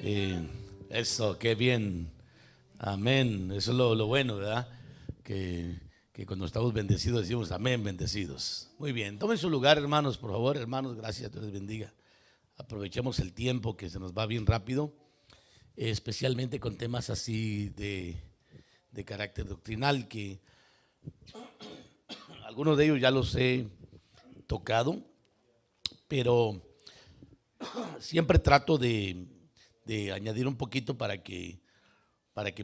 Eh, Eso, qué bien. Amén. Eso es lo bueno, ¿verdad? Que cuando estamos bendecidos decimos amén, bendecidos. Muy bien. Tomen su lugar, hermanos, por favor. Hermanos, gracias. Dios les bendiga. Aprovechemos el tiempo que se nos va bien rápido, especialmente con temas así de carácter doctrinal, que algunos de ellos ya los he tocado, pero siempre trato de añadir un poquito para que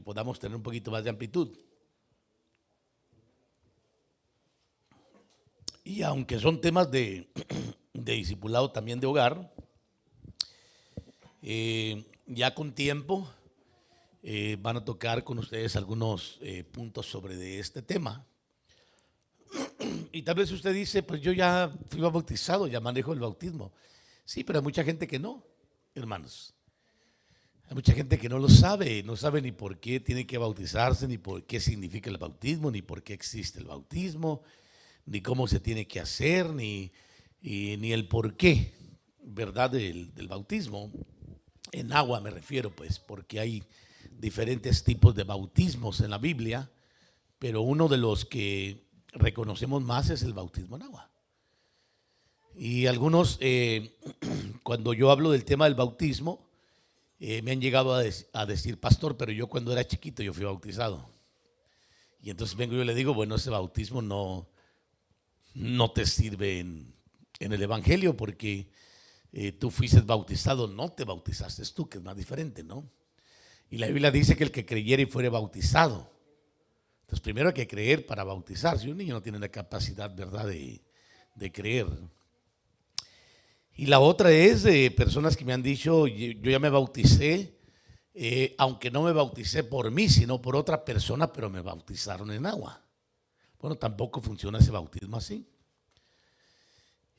podamos tener un poquito más de amplitud. Y aunque son temas de discipulado también de hogar, ya con tiempo van a tocar con ustedes algunos puntos sobre de este tema. Y tal vez usted dice, pues yo ya fui bautizado, ya manejo el bautismo. Sí, pero hay mucha gente que no, hermanos. Hay mucha gente que no lo sabe, no sabe ni por qué tiene que bautizarse, ni por qué significa el bautismo, ni por qué existe el bautismo, ni cómo se tiene que hacer, ni el por qué, ¿verdad? Del bautismo. En agua me refiero, pues, porque hay diferentes tipos de bautismos en la Biblia, pero uno de los que reconocemos más es el bautismo en agua. Y algunos, cuando yo hablo del tema del bautismo, me han llegado a decir, pastor, pero yo cuando era chiquito yo fui bautizado. Y entonces vengo y yo le digo, bueno, ese bautismo no te sirve en el Evangelio, porque tú fuiste bautizado, no te bautizaste tú, que es más diferente, ¿no? Y la Biblia dice que el que creyere y fuere bautizado. Entonces primero hay que creer para bautizarse. Un niño no tiene la capacidad, ¿verdad?, de creer. Y la otra es de personas que me han dicho, yo ya me bauticé, aunque no me bauticé por mí, sino por otra persona, pero me bautizaron en agua. Bueno, tampoco funciona ese bautismo así.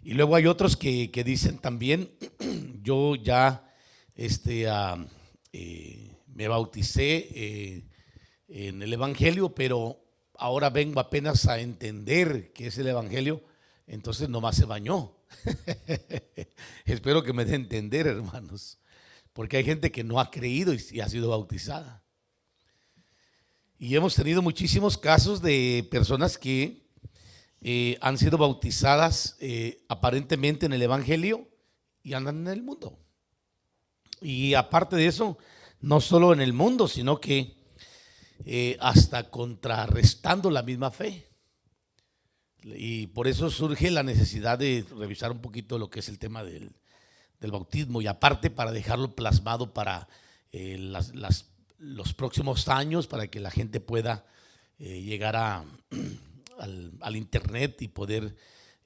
Y luego hay otros que dicen también, yo ya me bauticé en el Evangelio, pero ahora vengo apenas a entender qué es el Evangelio, entonces nomás se bañó. Espero que me dé a entender, hermanos, porque hay gente que no ha creído y ha sido bautizada. Y hemos tenido muchísimos casos de personas que han sido bautizadas aparentemente en el Evangelio y andan en el mundo. Y aparte de eso, no solo en el mundo, sino que hasta contrarrestando la misma fe. Y por eso surge la necesidad de revisar un poquito lo que es el tema del bautismo, y aparte para dejarlo plasmado para los próximos años, para que la gente pueda llegar al internet y poder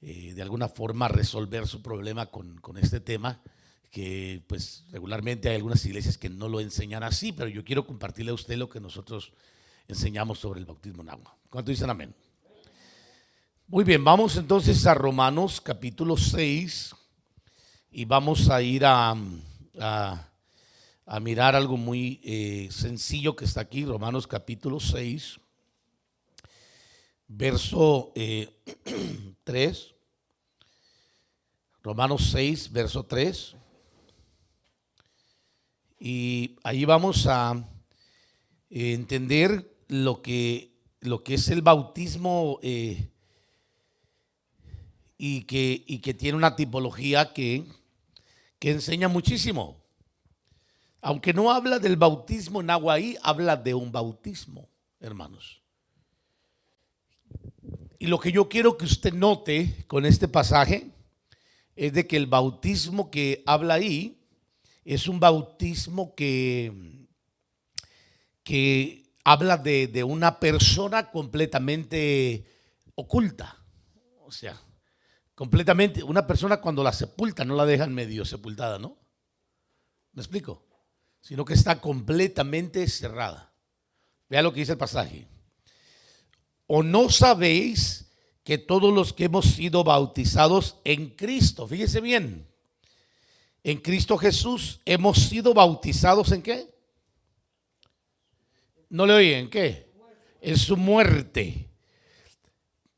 de alguna forma resolver su problema con este tema, que pues regularmente hay algunas iglesias que no lo enseñan así, pero yo quiero compartirle a usted lo que nosotros enseñamos sobre el bautismo en agua. ¿Cuánto dicen amén? Muy bien, vamos entonces a Romanos capítulo 6 y vamos a ir a mirar algo muy sencillo que está aquí. Romanos capítulo 6, verso 3. Romanos 6, verso 3. Y ahí vamos a entender lo que es el bautismo y que tiene una tipología que enseña muchísimo. Aunque no habla del bautismo en agua ahí, habla de un bautismo, hermanos. Y lo que yo quiero que usted note con este pasaje es de que el bautismo que habla ahí es un bautismo que habla de una persona completamente oculta. O sea, completamente, una persona cuando la sepulta no la dejan medio sepultada, ¿no? ¿Me explico? Sino que está completamente cerrada. Vea lo que dice el pasaje. ¿O no sabéis que todos los que hemos sido bautizados en Cristo, fíjese bien, en Cristo Jesús hemos sido bautizados en qué? ¿No le oyen? ¿Qué? En su muerte.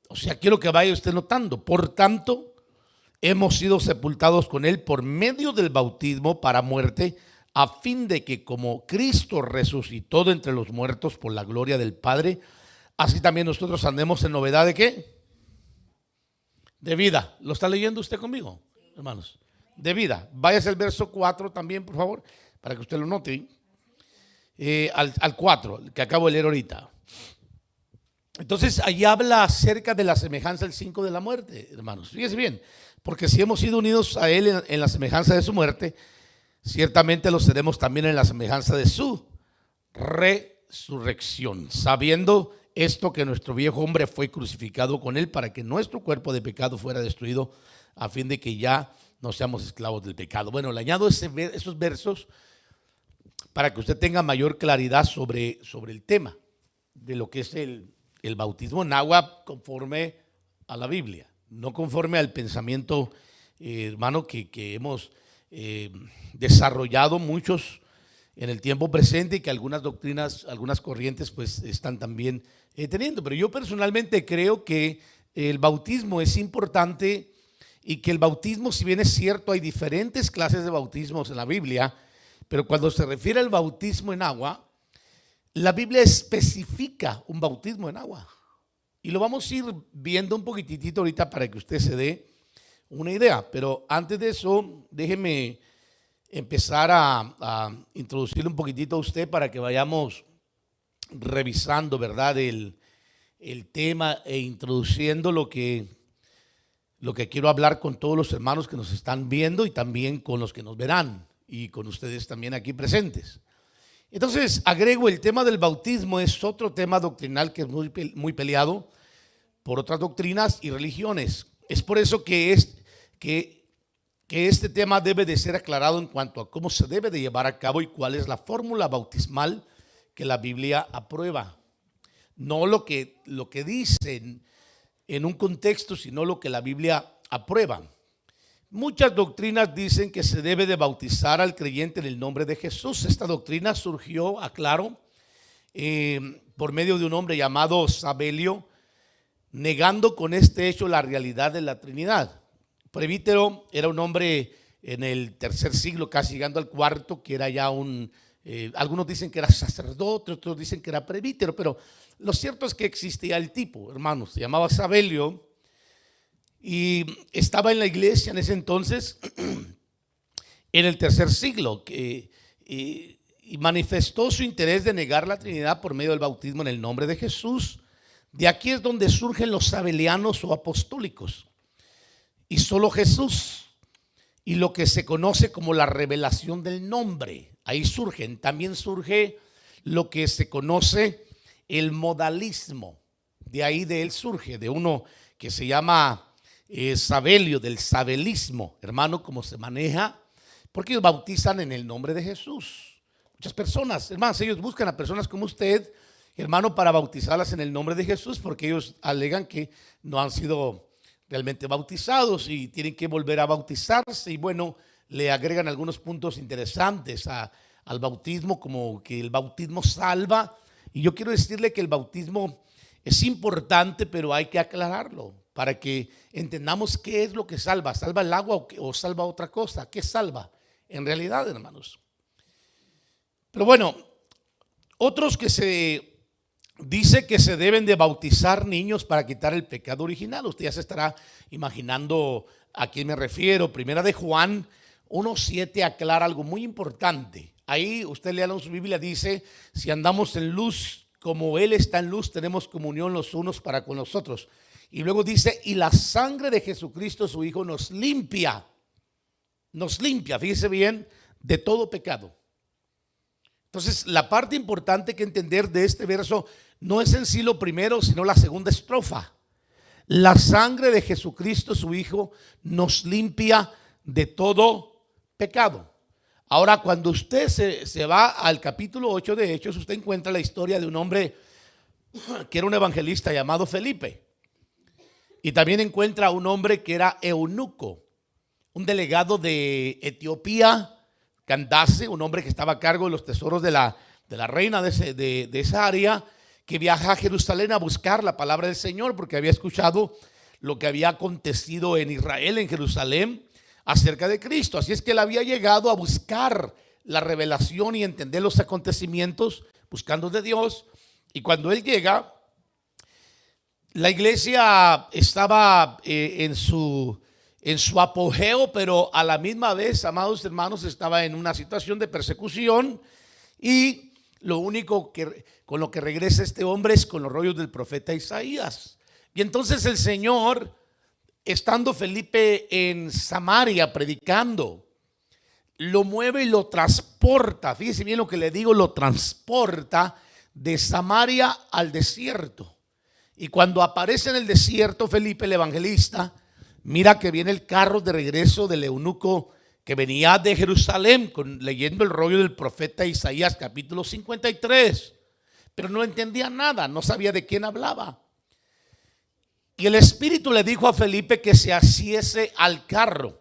O sea, quiero que vaya usted notando. Por tanto, hemos sido sepultados con él por medio del bautismo para muerte, a fin de que como Cristo resucitó de entre los muertos por la gloria del Padre, así también nosotros andemos en novedad de ¿qué? De vida. ¿Lo está leyendo usted conmigo, hermanos? De vida. Váyase al verso 4 también, por favor, para que usted lo note. Al 4, que acabo de leer ahorita. Entonces, ahí habla acerca de la semejanza del 5 de la muerte, hermanos. Fíjese bien, porque si hemos sido unidos a Él en la semejanza de su muerte, ciertamente lo seremos también en la semejanza de su resurrección, sabiendo esto, que nuestro viejo hombre fue crucificado con Él para que nuestro cuerpo de pecado fuera destruido, a fin de que ya no seamos esclavos del pecado. Bueno, le añado esos versos para que usted tenga mayor claridad sobre el tema de lo que es el bautismo en agua conforme a la Biblia, no conforme al pensamiento, hermano, que hemos desarrollado muchos en el tiempo presente y que algunas doctrinas, algunas corrientes pues están también teniendo. Pero yo personalmente creo que el bautismo es importante y que el bautismo, si bien es cierto, hay diferentes clases de bautismos en la Biblia, pero cuando se refiere al bautismo en agua, la Biblia especifica un bautismo en agua. Y lo vamos a ir viendo un poquitito ahorita para que usted se dé una idea. Pero antes de eso, déjeme empezar a introducirle un poquitito a usted para que vayamos revisando, ¿verdad?, el tema e introduciendo lo que quiero hablar con todos los hermanos que nos están viendo y también con los que nos verán y con ustedes también aquí presentes. Entonces, agrego, el tema del bautismo es otro tema doctrinal que es muy peleado por otras doctrinas y religiones. Es por eso que este tema debe de ser aclarado en cuanto a cómo se debe de llevar a cabo y cuál es la fórmula bautismal que la Biblia aprueba. No lo que dicen en un contexto, sino lo que la Biblia aprueba. Muchas doctrinas dicen que se debe de bautizar al creyente en el nombre de Jesús. Esta doctrina surgió, aclaro, por medio de un hombre llamado Sabelio, negando con este hecho la realidad de la Trinidad. Presbítero era un hombre en el tercer siglo, casi llegando al cuarto, que era ya algunos dicen que era sacerdote, otros dicen que era presbítero, pero lo cierto es que existía el tipo, hermanos, se llamaba Sabelio. Y estaba en la iglesia en ese entonces, en el tercer siglo, y manifestó su interés de negar la Trinidad por medio del bautismo en el nombre de Jesús. De aquí es donde surgen los sabelianos o apostólicos. Y solo Jesús, y lo que se conoce como la revelación del nombre, ahí surgen. También surge lo que se conoce el modalismo. De ahí de él surge, de uno que se llama Sabelio, del sabelismo, hermano, como se maneja, porque ellos bautizan en el nombre de Jesús. Muchas personas, hermanos, ellos buscan a personas como usted, hermano, para bautizarlas en el nombre de Jesús, porque ellos alegan que no han sido realmente bautizados y tienen que volver a bautizarse. Y bueno, le agregan algunos puntos interesantes al bautismo, como que el bautismo salva. Y yo quiero decirle que el bautismo es importante, pero hay que aclararlo para que entendamos qué es lo que salva. ¿Salva el agua o salva otra cosa? ¿Qué salva en realidad, hermanos? Pero bueno, otros que se dice que se deben de bautizar niños para quitar el pecado original. Usted ya se estará imaginando a quién me refiero. Primera de Juan 1:7 aclara algo muy importante. Ahí usted lea en su Biblia, dice: si andamos en luz como Él está en luz, tenemos comunión los unos para con los otros. Y luego dice: y la sangre de Jesucristo su Hijo nos limpia, fíjese bien, de todo pecado. Entonces, la parte importante que entender de este verso no es en sí lo primero, sino la segunda estrofa. La sangre de Jesucristo su Hijo nos limpia de todo pecado. Ahora, cuando usted se va al capítulo 8 de Hechos, usted encuentra la historia de un hombre que era un evangelista llamado Felipe. Y también encuentra a un hombre que era eunuco, un delegado de Etiopía, Candace, un hombre que estaba a cargo de los tesoros de la reina de esa área, que viaja a Jerusalén a buscar la palabra del Señor, porque había escuchado lo que había acontecido en Israel, en Jerusalén, acerca de Cristo. Así es que él había llegado a buscar la revelación y entender los acontecimientos, buscando de Dios. Y cuando él llega, la iglesia estaba en su apogeo, pero a la misma vez, amados hermanos, estaba en una situación de persecución. Y lo único con lo que regresa este hombre es con los rollos del profeta Isaías. Y entonces el Señor, estando Felipe en Samaria predicando, lo mueve y lo transporta. Fíjese bien lo que le digo, lo transporta de Samaria al desierto. Y cuando aparece en el desierto Felipe el evangelista, mira que viene el carro de regreso del eunuco que venía de Jerusalén leyendo el rollo del profeta Isaías capítulo 53, pero no entendía nada, no sabía de quién hablaba. Y el Espíritu le dijo a Felipe que se asiese al carro.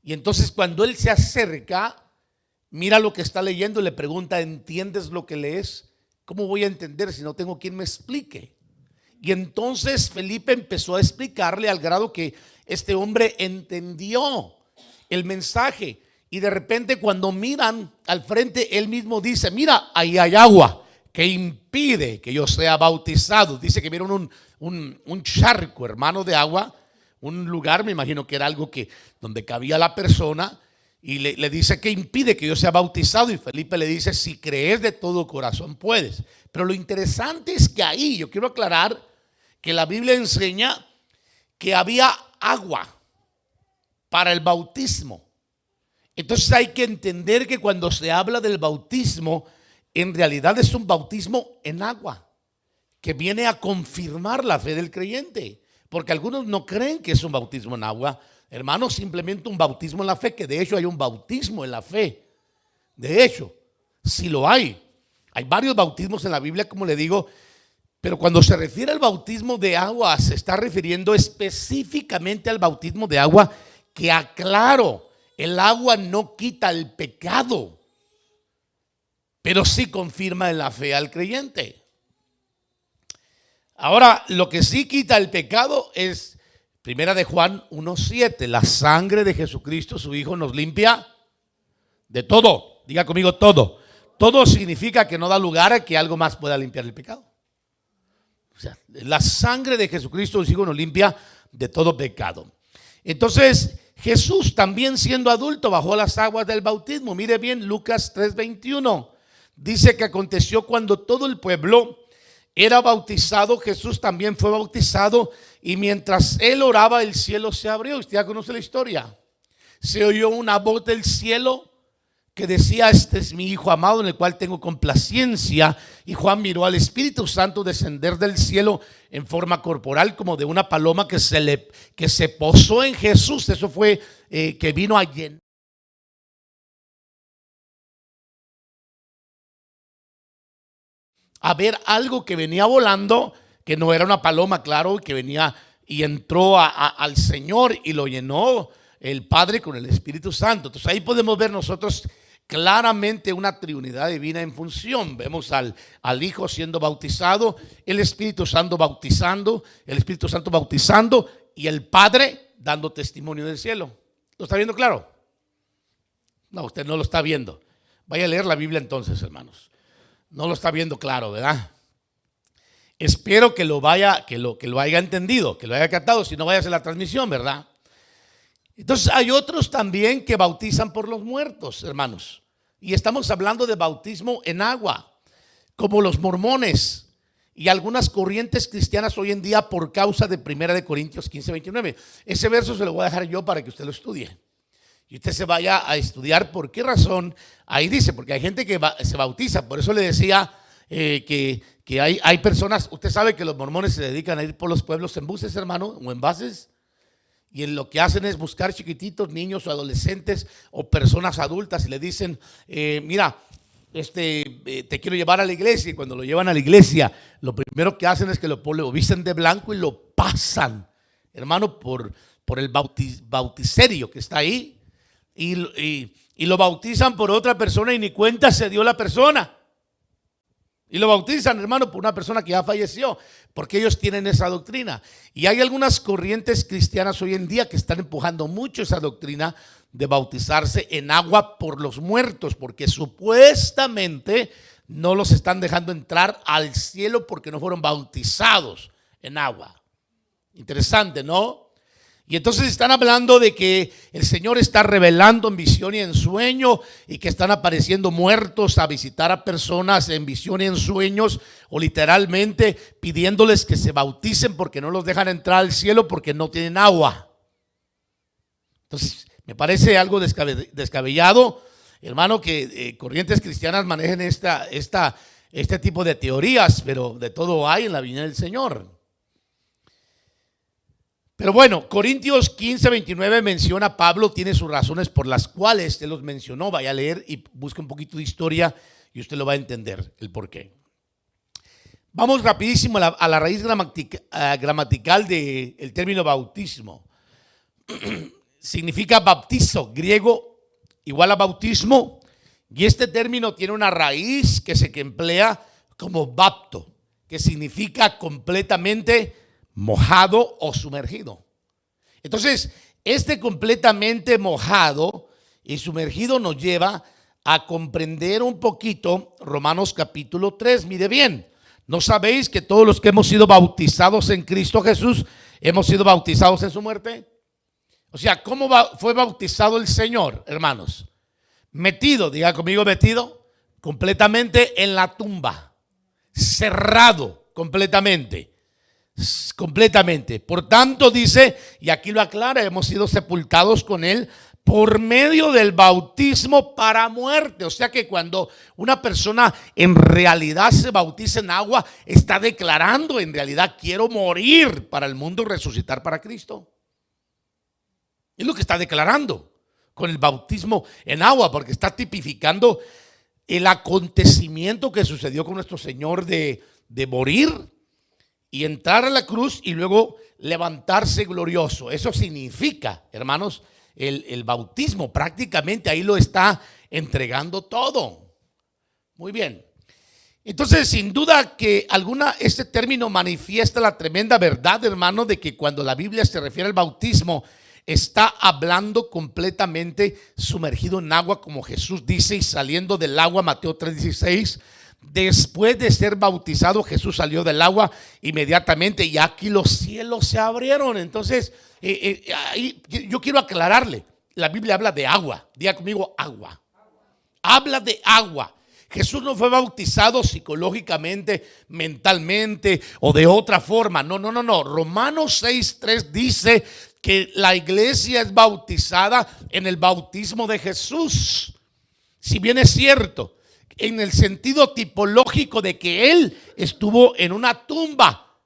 Y entonces cuando él se acerca, mira lo que está leyendo y le pregunta: ¿entiendes lo que lees? ¿Cómo voy a entender si no tengo quien me explique? Y entonces Felipe empezó a explicarle al grado que este hombre entendió el mensaje. Y de repente cuando miran al frente, él mismo dice: mira, ahí hay agua que impide que yo sea bautizado. Dice que vieron un charco, hermano, de agua, un lugar, me imagino que era algo donde cabía la persona, y le dice que impide que yo sea bautizado. Y Felipe le dice: si crees de todo corazón puedes. Pero lo interesante es que ahí yo quiero aclarar que la Biblia enseña que había agua para el bautismo. Entonces hay que entender que cuando se habla del bautismo, en realidad es un bautismo en agua, que viene a confirmar la fe del creyente. Porque algunos no creen que es un bautismo en agua, hermanos, simplemente un bautismo en la fe, que de hecho hay un bautismo en la fe. De hecho, sí lo hay. Hay varios bautismos en la Biblia, como le digo, pero cuando se refiere al bautismo de agua, se está refiriendo específicamente al bautismo de agua, que aclaro, el agua no quita el pecado, pero sí confirma en la fe al creyente. Ahora, lo que sí quita el pecado es Primera de Juan 1:7. La sangre de Jesucristo, su Hijo, nos limpia de todo. Diga conmigo, todo. Todo significa que no da lugar a que algo más pueda limpiar el pecado. O sea, la sangre de Jesucristo, su Hijo, nos limpia de todo pecado. Entonces, Jesús, también siendo adulto, bajó las aguas del bautismo. Mire bien, Lucas 3:21. Dice que aconteció cuando todo el pueblo era bautizado, Jesús también fue bautizado, y mientras él oraba, el cielo se abrió. Usted ya conoce la historia. Se oyó una voz del cielo que decía: este es mi Hijo amado, en el cual tengo complacencia. Y Juan miró al Espíritu Santo descender del cielo en forma corporal, como de una paloma, que se posó en Jesús. Eso fue que vino a llenar a ver algo que venía volando, que no era una paloma, claro, que venía y entró al Señor, y lo llenó el Padre con el Espíritu Santo. Entonces ahí podemos ver nosotros claramente una Trinidad divina en función. Vemos al Hijo siendo bautizado, el Espíritu Santo bautizando, y el Padre dando testimonio del cielo. ¿Lo está viendo claro? No, usted no lo está viendo. Vaya a leer la Biblia entonces, hermanos. No lo está viendo claro, ¿verdad? Espero que lo haya entendido, que lo haya captado. Si no, vaya a hacer la transmisión, ¿verdad? Entonces hay otros también que bautizan por los muertos, hermanos. Y estamos hablando de bautismo en agua, como los mormones y algunas corrientes cristianas hoy en día, por causa de 1 Corintios 15:29. Ese verso se lo voy a dejar yo para que usted lo estudie. Y usted se vaya a estudiar por qué razón. Ahí dice, porque hay gente que se bautiza. Por eso le decía que hay personas. Usted sabe que los mormones se dedican a ir por los pueblos en buses, hermano, o en bases. Y lo que hacen es buscar chiquititos, niños o adolescentes o personas adultas, y le dicen: mira, te quiero llevar a la iglesia. Y cuando lo llevan a la iglesia, lo primero que hacen es que lo visten de blanco y lo pasan, hermano, por el bauticerio que está ahí. Y lo bautizan por otra persona, y ni cuenta se dio la persona. Y lo bautizan, hermano, por una persona que ya falleció, porque ellos tienen esa doctrina. Y hay algunas corrientes cristianas hoy en día que están empujando mucho esa doctrina de bautizarse en agua por los muertos, porque supuestamente no los están dejando entrar al cielo porque no fueron bautizados en agua. Interesante, ¿no? Y entonces están hablando de que el Señor está revelando en visión y en sueño, y que están apareciendo muertos a visitar a personas en visión y en sueños, o literalmente pidiéndoles que se bauticen porque no los dejan entrar al cielo porque no tienen agua. Entonces me parece algo descabellado, hermano, que corrientes cristianas manejen este tipo de teorías, pero de todo hay en la viña del Señor. Pero bueno, Corintios 15, 29 menciona, Pablo tiene sus razones por las cuales él los mencionó. Vaya a leer y busque un poquito de historia y usted lo va a entender el por qué. Vamos rapidísimo a la raíz gramatical del término bautismo. Significa baptizo, griego igual a bautismo, y este término tiene una raíz que se emplea como bapto, que significa completamente mojado o sumergido. Entonces, este completamente mojado y sumergido nos lleva a comprender un poquito Romanos capítulo 3. Mire bien, ¿no sabéis que todos los que hemos sido bautizados en Cristo Jesús hemos sido bautizados en su muerte? O sea, ¿cómo fue bautizado el Señor, hermanos? Metido, diga conmigo, metido completamente en la tumba, cerrado completamente. Por tanto dice, y aquí lo aclara, hemos sido sepultados con él por medio del bautismo para muerte. O sea que cuando una persona en realidad se bautiza en agua, está declarando en realidad: quiero morir para el mundo y resucitar para Cristo. Es lo que está declarando con el bautismo en agua, porque está tipificando el acontecimiento que sucedió con nuestro Señor de morir y entrar a la cruz y luego levantarse glorioso. Eso significa, hermanos, el bautismo. Prácticamente ahí lo está entregando todo. Muy bien. Entonces, sin duda que este término manifiesta la tremenda verdad, hermano, de que cuando la Biblia se refiere al bautismo, está hablando completamente sumergido en agua, como Jesús dice, y saliendo del agua, Mateo 3:16. Después de ser bautizado, Jesús salió del agua inmediatamente, y aquí los cielos se abrieron. Entonces, yo quiero aclararle, la Biblia habla de agua. Diga conmigo, agua. Habla de agua. Jesús no fue bautizado psicológicamente, mentalmente o de otra forma. No. Romanos 6:3 dice que la iglesia es bautizada en el bautismo de Jesús. Si bien es cierto, en el sentido tipológico de que él estuvo en una tumba,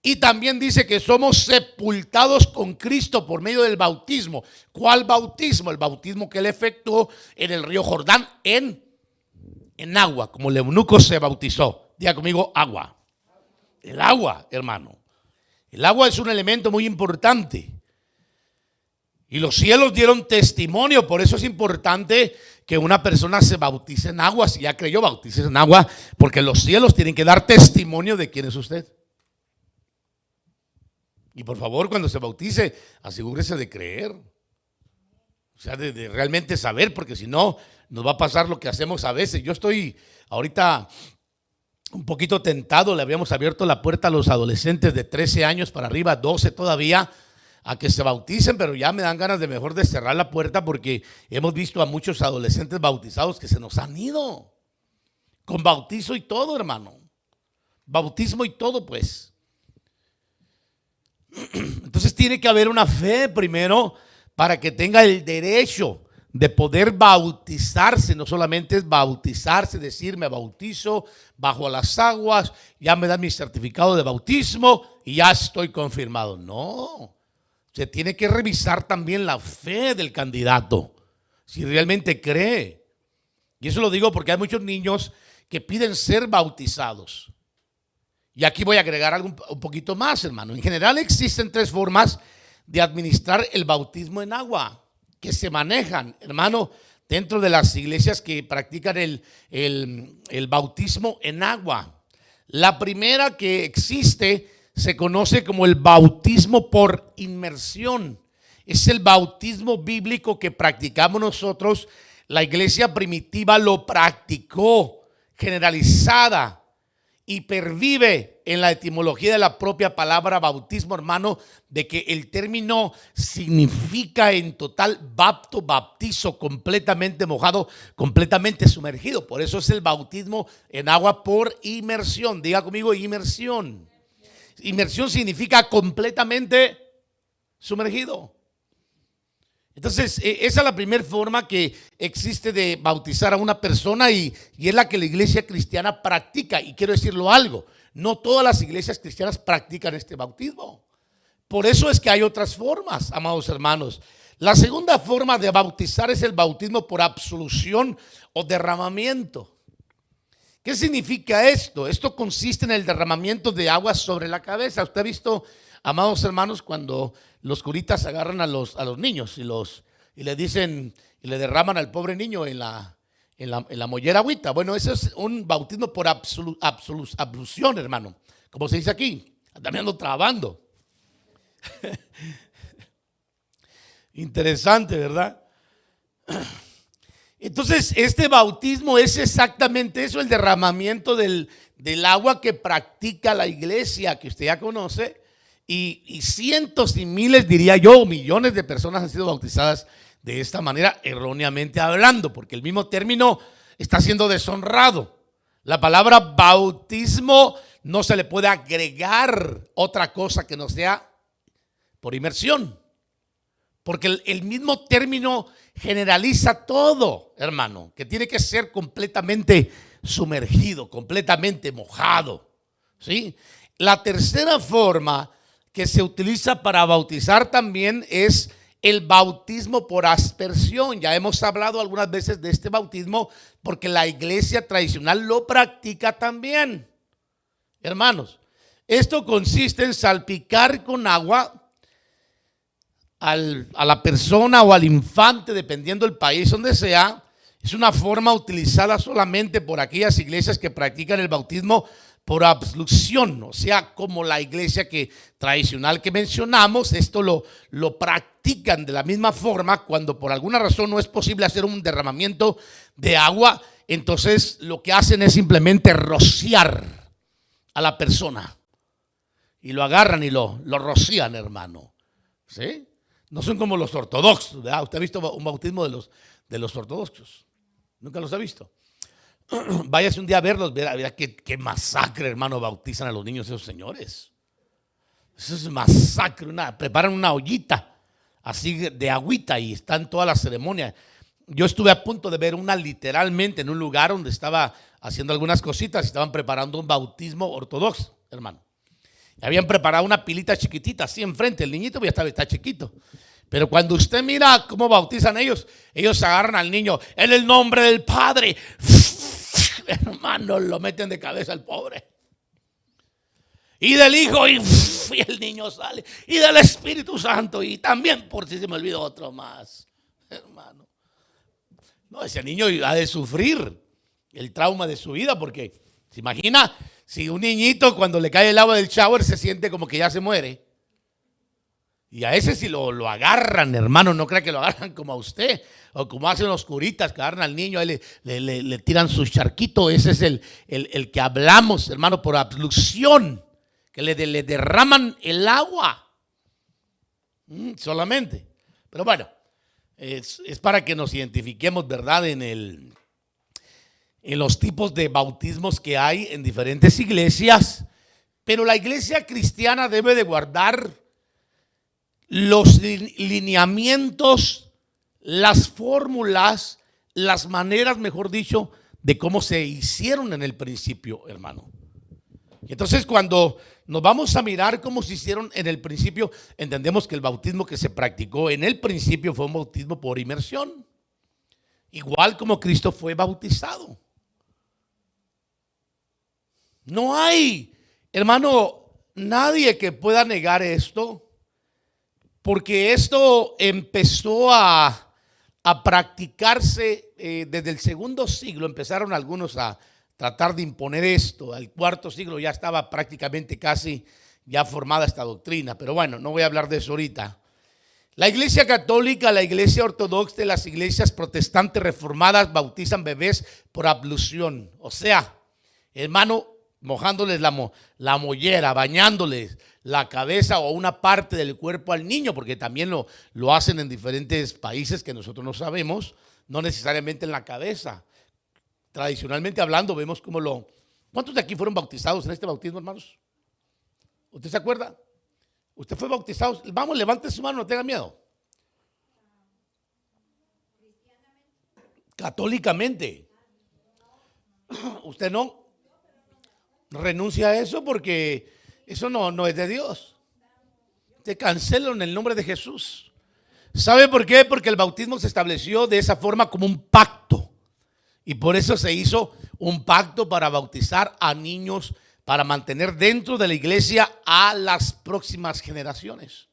y también dice que somos sepultados con Cristo por medio del bautismo. ¿Cuál bautismo? El bautismo que él efectuó en el río Jordán en agua, como el eunuco se bautizó. Diga conmigo, agua. El agua, hermano. El agua es un elemento muy importante. Y los cielos dieron testimonio. Por eso es importante que una persona se bautice en agua. Si ya creyó, bautícese en agua, porque los cielos tienen que dar testimonio de quién es usted. Y por favor, cuando se bautice, asegúrese de creer. O sea, de realmente saber, porque si no, nos va a pasar lo que hacemos a veces. Yo estoy ahorita un poquito tentado. Le habíamos abierto la puerta a los adolescentes de 13 años para arriba, 12 todavía, a que se bauticen, pero ya me dan ganas de mejor de cerrar la puerta, porque hemos visto a muchos adolescentes bautizados que se nos han ido con bautizo y todo, hermano. Bautismo y todo, pues. Entonces tiene que haber una fe primero para que tenga el derecho de poder bautizarse. No solamente es bautizarse, decir me bautizo bajo las aguas, ya me dan mi certificado de bautismo y ya estoy confirmado. No. Se tiene que revisar también la fe del candidato, si realmente cree. Y eso lo digo porque hay muchos niños que piden ser bautizados. Y aquí voy a agregar algo un poquito más, hermano. En general existen 3 formas de administrar el bautismo en agua que se manejan, hermano, dentro de las iglesias que practican el bautismo en agua. La primera que existe se conoce como el bautismo por inmersión. es el bautismo bíblico que practicamos nosotros. La iglesia primitiva lo practicó, generalizada, y pervive en la etimología de la propia palabra bautismo, hermano, de que el término significa en total bapto, bautizo, completamente mojado, completamente sumergido. Por eso es el bautismo en agua por inmersión. Diga conmigo, inmersión. Inmersión significa completamente sumergido. Entonces, esa es la primera forma que existe de bautizar a una persona y es la que la iglesia cristiana practica. Y quiero decirlo algo, no todas las iglesias cristianas practican este bautismo. Por eso es que hay otras formas, amados hermanos. La segunda forma de bautizar es el bautismo por absolución o derramamiento. ¿Qué significa esto? Esto consiste en el derramamiento de agua sobre la cabeza. Usted ha visto, amados hermanos, cuando los curitas agarran a los niños y le dicen y le derraman al pobre niño en la mollera agüita. Bueno, eso es un bautismo por absolución, hermano. Como se dice aquí, también ando trabando. Interesante, ¿verdad? Entonces, este bautismo es exactamente eso, el derramamiento del agua que practica la iglesia, que usted ya conoce. Y cientos y miles, diría yo, millones de personas han sido bautizadas de esta manera, erróneamente hablando, porque el mismo término está siendo deshonrado. La palabra bautismo no se le puede agregar otra cosa que no sea por inmersión, porque el mismo término generaliza todo, hermano, que tiene que ser completamente sumergido, completamente mojado, ¿sí? La tercera forma que se utiliza para bautizar también es el bautismo por aspersión. Ya hemos hablado algunas veces de este bautismo porque la iglesia tradicional lo practica también. Hermanos, esto consiste en salpicar con agua a la persona o al infante, dependiendo del país donde sea. Es una forma utilizada solamente por aquellas iglesias que practican el bautismo por absolución, o sea, como la iglesia tradicional que mencionamos. Esto lo practican de la misma forma. Cuando por alguna razón no es posible hacer un derramamiento de agua, entonces lo que hacen es simplemente rociar a la persona y lo agarran y lo rocían, hermano, ¿sí? No son como los ortodoxos, ¿verdad? ¿Usted ha visto un bautismo de los ortodoxos? ¿Nunca los ha visto? Váyase un día a verlos, verá qué masacre, hermano, bautizan a los niños esos señores. Eso es masacre. Preparan una ollita así de agüita y están toda la ceremonia. Yo estuve a punto de ver una literalmente en un lugar donde estaba haciendo algunas cositas y estaban preparando un bautismo ortodoxo, hermano. Y habían preparado una pilita chiquitita así enfrente. El niñito ya está chiquito. Pero cuando usted mira cómo bautizan ellos agarran al niño en el nombre del Padre. Hermano, lo meten de cabeza al pobre. Y del Hijo, y el niño sale. Y del Espíritu Santo. Y también, por si se me olvidó otro más, hermano. No, ese niño ha de sufrir el trauma de su vida, porque se imagina si un niñito cuando le cae el agua del shower se siente como que ya se muere. Y a ese si lo agarran, hermano, no crea que lo agarran como a usted, o como hacen los curitas que agarran al niño, ahí le tiran su charquito. Ese es el que hablamos, hermano, por ablución, que le derraman el agua. Solamente. Pero bueno, es para que nos identifiquemos, ¿verdad? En los tipos de bautismos que hay en diferentes iglesias. Pero la iglesia cristiana debe de guardar los lineamientos, las fórmulas, las maneras, mejor dicho, de cómo se hicieron en el principio, hermano. Entonces, cuando nos vamos a mirar cómo se hicieron en el principio, entendemos que el bautismo que se practicó en el principio fue un bautismo por inmersión, igual como Cristo fue bautizado. No hay, hermano, nadie que pueda negar esto. Porque esto empezó a practicarse desde el segundo siglo. Empezaron algunos a tratar de imponer esto. Al cuarto siglo ya estaba prácticamente casi ya formada esta doctrina. Pero bueno, no voy a hablar de eso ahorita. La iglesia católica, la iglesia ortodoxa y las iglesias protestantes reformadas bautizan bebés por ablución. O sea, hermano, mojándoles la mollera, bañándoles la cabeza o una parte del cuerpo al niño, porque también lo hacen en diferentes países que nosotros no sabemos, no necesariamente en la cabeza. Tradicionalmente hablando, vemos cómo ¿Cuántos de aquí fueron bautizados en este bautismo, hermanos? ¿Usted se acuerda? ¿Usted fue bautizado? Vamos, levante su mano, no tenga miedo. Católicamente. ¿Usted no? Renuncia a eso porque eso no es de Dios. Te cancelo en el nombre de Jesús. ¿Sabe por qué? Porque el bautismo se estableció de esa forma como un pacto. Y por eso se hizo un pacto para bautizar a niños, para mantener dentro de la iglesia a las próximas generaciones.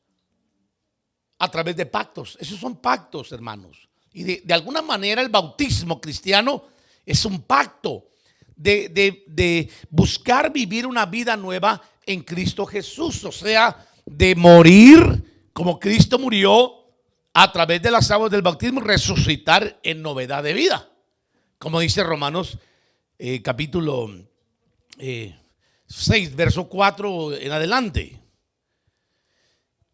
A través de pactos. Esos son pactos, hermanos. Y de alguna manera el bautismo cristiano es un pacto de buscar vivir una vida nueva en Cristo Jesús. O sea, de morir como Cristo murió a través de las aguas del bautismo, resucitar en novedad de vida. Como dice Romanos capítulo 6, verso 4 en adelante.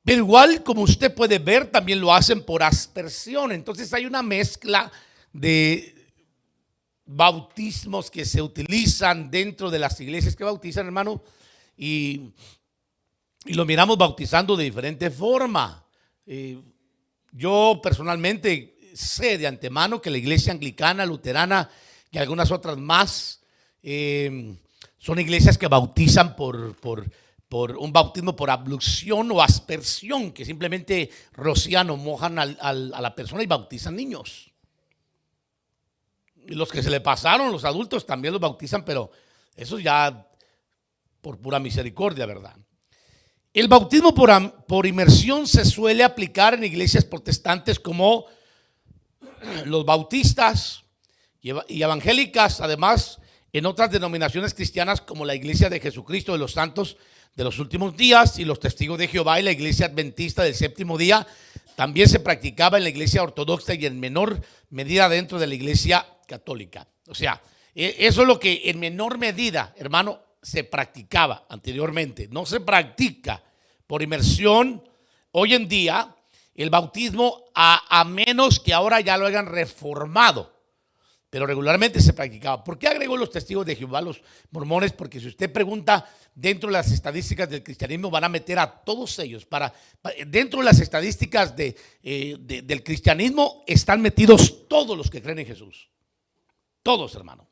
Pero igual, como usted puede ver, también lo hacen por aspersión. Entonces hay una mezcla de bautismos que se utilizan dentro de las iglesias que bautizan, hermano, y lo miramos bautizando de diferente forma. Yo personalmente sé de antemano que la iglesia anglicana, luterana y algunas otras más son iglesias que bautizan por un bautismo por ablución o aspersión, que simplemente rocian o mojan a la persona y bautizan niños. Y los que se le pasaron, los adultos, también los bautizan, pero eso ya por pura misericordia, ¿verdad? El bautismo por inmersión se suele aplicar en iglesias protestantes como los bautistas y evangélicas, además en otras denominaciones cristianas como la Iglesia de Jesucristo de los Santos de los Últimos Días y los Testigos de Jehová y la Iglesia Adventista del Séptimo Día. También se practicaba en la Iglesia Ortodoxa y en menor medida dentro de la Iglesia Católica. O sea, eso es lo que en menor medida, hermano, se practicaba anteriormente. No se practica por inmersión hoy en día el bautismo, a menos que ahora ya lo hayan reformado. Pero regularmente se practicaba. ¿Por qué agregó los testigos de Jehová, los mormones? Porque si usted pregunta dentro de las estadísticas del cristianismo, van a meter a todos ellos. Dentro de las estadísticas del cristianismo están metidos todos los que creen en Jesús. Todos, hermano.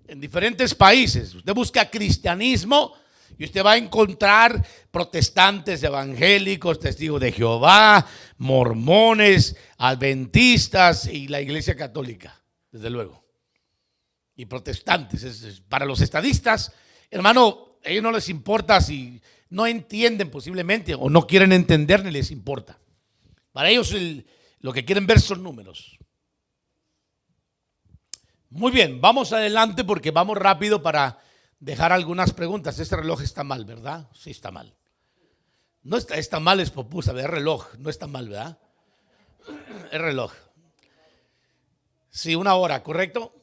En diferentes países. Usted busca cristianismo y usted va a encontrar protestantes, evangélicos, testigos de Jehová, mormones, adventistas y la iglesia católica, desde luego. Y protestantes. Para los estadistas, hermano, a ellos no les importa si no entienden posiblemente o no quieren entender ni les importa. Para ellos lo que quieren ver son números. Muy bien, vamos adelante porque vamos rápido para dejar algunas preguntas. Este reloj está mal, ¿verdad? Sí, está mal. No está mal, es popusa, es reloj. No está mal, ¿verdad? Es reloj. Sí, 1 hora, ¿correcto?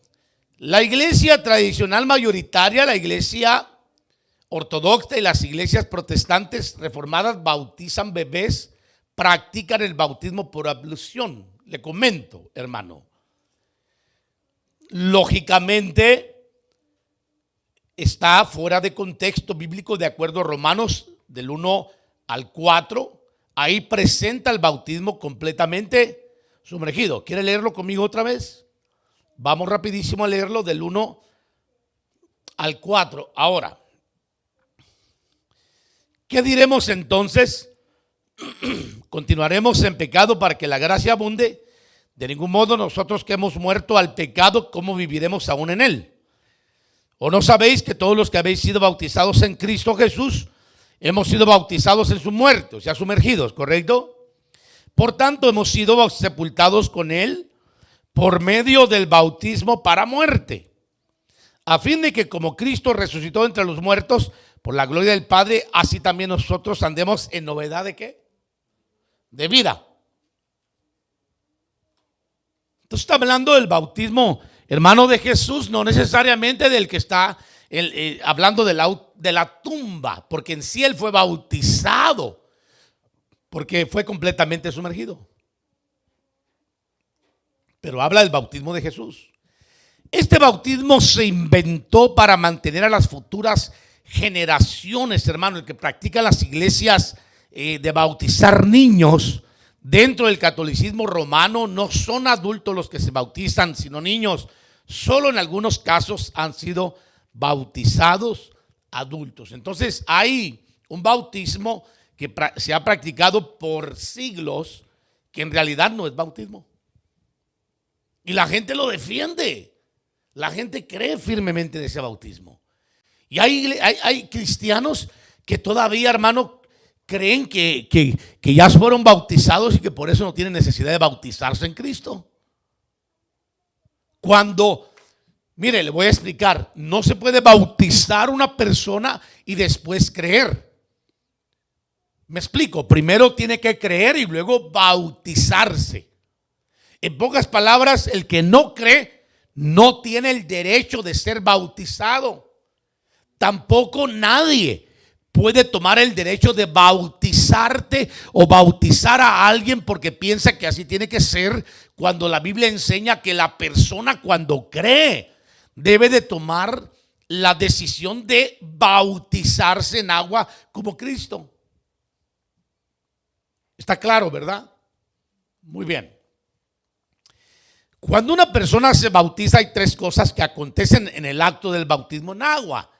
La iglesia tradicional mayoritaria, la iglesia ortodoxa y las iglesias protestantes reformadas bautizan bebés, practican el bautismo por ablución. Le comento, hermano. Lógicamente está fuera de contexto bíblico de acuerdo a Romanos del 1 al 4. Ahí presenta el bautismo completamente sumergido. ¿Quiere leerlo conmigo otra vez? Vamos rapidísimo a leerlo del 1 al 4. Ahora, ¿qué diremos entonces? ¿Continuaremos en pecado para que la gracia abunde? De ningún modo. Nosotros que hemos muerto al pecado, ¿cómo viviremos aún en él? ¿O no sabéis que todos los que habéis sido bautizados en Cristo Jesús hemos sido bautizados en su muerte, o sea, sumergidos, ¿correcto? Por tanto, hemos sido sepultados con él por medio del bautismo para muerte, a fin de que como Cristo resucitó entre los muertos por la gloria del Padre, así también nosotros andemos en novedad ¿de qué? de vida. Entonces está hablando del bautismo, hermano, de Jesús, no necesariamente del que está hablando de la tumba, porque en sí él fue bautizado, porque fue completamente sumergido. Pero habla del bautismo de Jesús. Este bautismo se inventó para mantener a las futuras generaciones, hermano, el que practica las iglesias de bautizar niños. Dentro del catolicismo romano no son adultos los que se bautizan, sino niños. Solo en algunos casos han sido bautizados adultos. Entonces hay un bautismo que se ha practicado por siglos, que en realidad no es bautismo. Y la gente lo defiende. La gente cree firmemente de ese bautismo. Y hay cristianos que todavía, hermano, creen que ya fueron bautizados y que por eso no tienen necesidad de bautizarse en Cristo. Cuando, mire, le voy a explicar, no se puede bautizar una persona y después creer. Me explico, primero tiene que creer y luego bautizarse. En pocas palabras, el que no cree no tiene el derecho de ser bautizado. Tampoco nadie puede tomar el derecho de bautizarte o bautizar a alguien porque piensa que así tiene que ser, cuando la Biblia enseña que la persona, cuando cree, debe de tomar la decisión de bautizarse en agua como Cristo. Está claro, ¿verdad? Muy bien. Cuando una persona se bautiza, hay tres cosas que acontecen en el acto del bautismo en agua.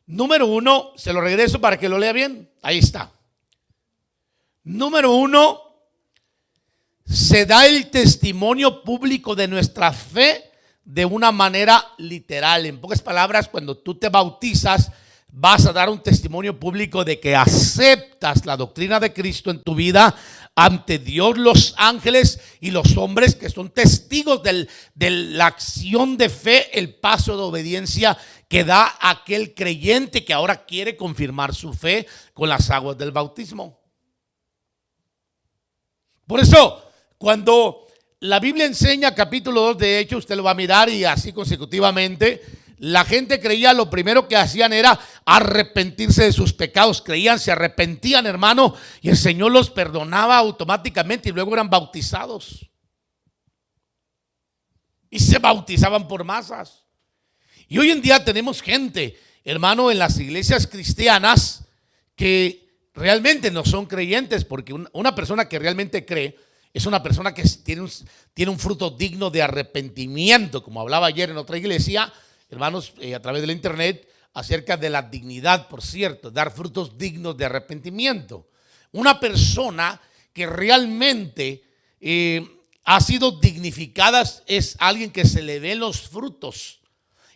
Número uno, se lo regreso para que lo lea bien. Ahí está. Número uno, se da el testimonio público de nuestra fe de una manera literal. En pocas palabras, cuando tú te bautizas, vas a dar un testimonio público de que aceptas la doctrina de Cristo en tu vida ante Dios, los ángeles y los hombres que son testigos de la acción de fe, el paso de obediencia que da aquel creyente que ahora quiere confirmar su fe con las aguas del bautismo. Por eso, cuando la Biblia enseña capítulo 2 de Hechos, usted lo va a mirar y así consecutivamente, la gente creía, lo primero que hacían era arrepentirse de sus pecados. Creían, se arrepentían, hermano, y el Señor los perdonaba automáticamente y luego eran bautizados. Y se bautizaban por masas. Y hoy en día tenemos gente, hermano, en las iglesias cristianas que realmente no son creyentes, porque una persona que realmente cree es una persona que tiene un fruto digno de arrepentimiento, como hablaba ayer en otra iglesia, hermanos, a través de la internet, acerca de la dignidad, por cierto, dar frutos dignos de arrepentimiento. Una persona que realmente ha sido dignificada es alguien que se le ven los frutos.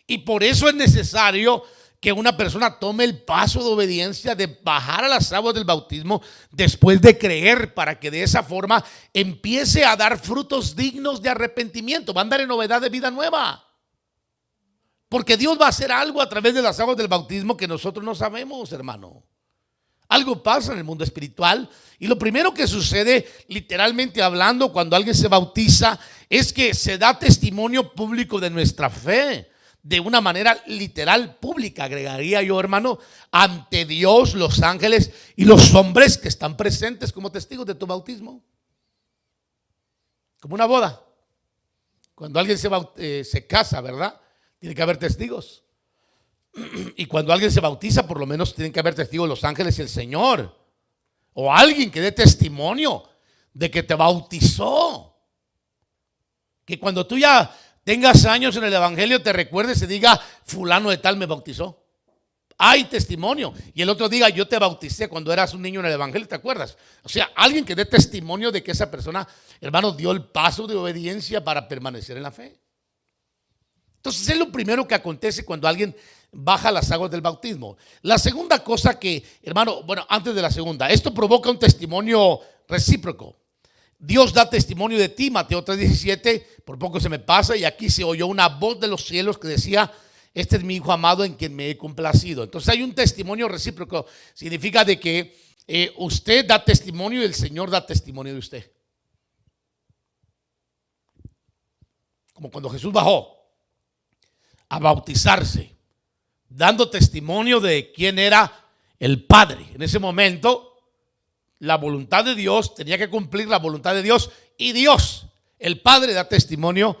Y por eso es necesario que una persona tome el paso de obediencia de bajar a las aguas del bautismo después de creer, para que de esa forma empiece a dar frutos dignos de arrepentimiento. Va a andar en novedad de vida nueva. Porque Dios va a hacer algo a través de las aguas del bautismo que nosotros no sabemos, hermano. Algo pasa en el mundo espiritual. Y lo primero que sucede, literalmente hablando, cuando alguien se bautiza, es que se da testimonio público de nuestra fe. De una manera literal, pública, agregaría yo, hermano, ante Dios, los ángeles y los hombres que están presentes como testigos de tu bautismo. Como una boda. Cuando alguien se casa, ¿verdad? Tiene que haber testigos. Y cuando alguien se bautiza, por lo menos tienen que haber testigos los ángeles y el Señor. O alguien que dé testimonio de que te bautizó. Que cuando tú ya tengas años en el evangelio te recuerdes y diga, fulano de tal me bautizó. Hay testimonio. Y el otro diga, yo te bauticé cuando eras un niño en el evangelio, ¿te acuerdas? O sea, alguien que dé testimonio de que esa persona, hermano, dio el paso de obediencia para permanecer en la fe. Entonces es lo primero que acontece cuando alguien baja las aguas del bautismo. La segunda cosa que, hermano, bueno, antes de la segunda, esto provoca un testimonio recíproco. Dios da testimonio de ti, Mateo 3:17, por poco se me pasa, y aquí se oyó una voz de los cielos que decía, este es mi hijo amado en quien me he complacido. Entonces hay un testimonio recíproco, significa de que usted da testimonio y el Señor da testimonio de usted. Como cuando Jesús bajó a bautizarse, dando testimonio de quién era el Padre. En ese momento, la voluntad de Dios tenía que cumplir la voluntad de Dios, y Dios, el Padre, da testimonio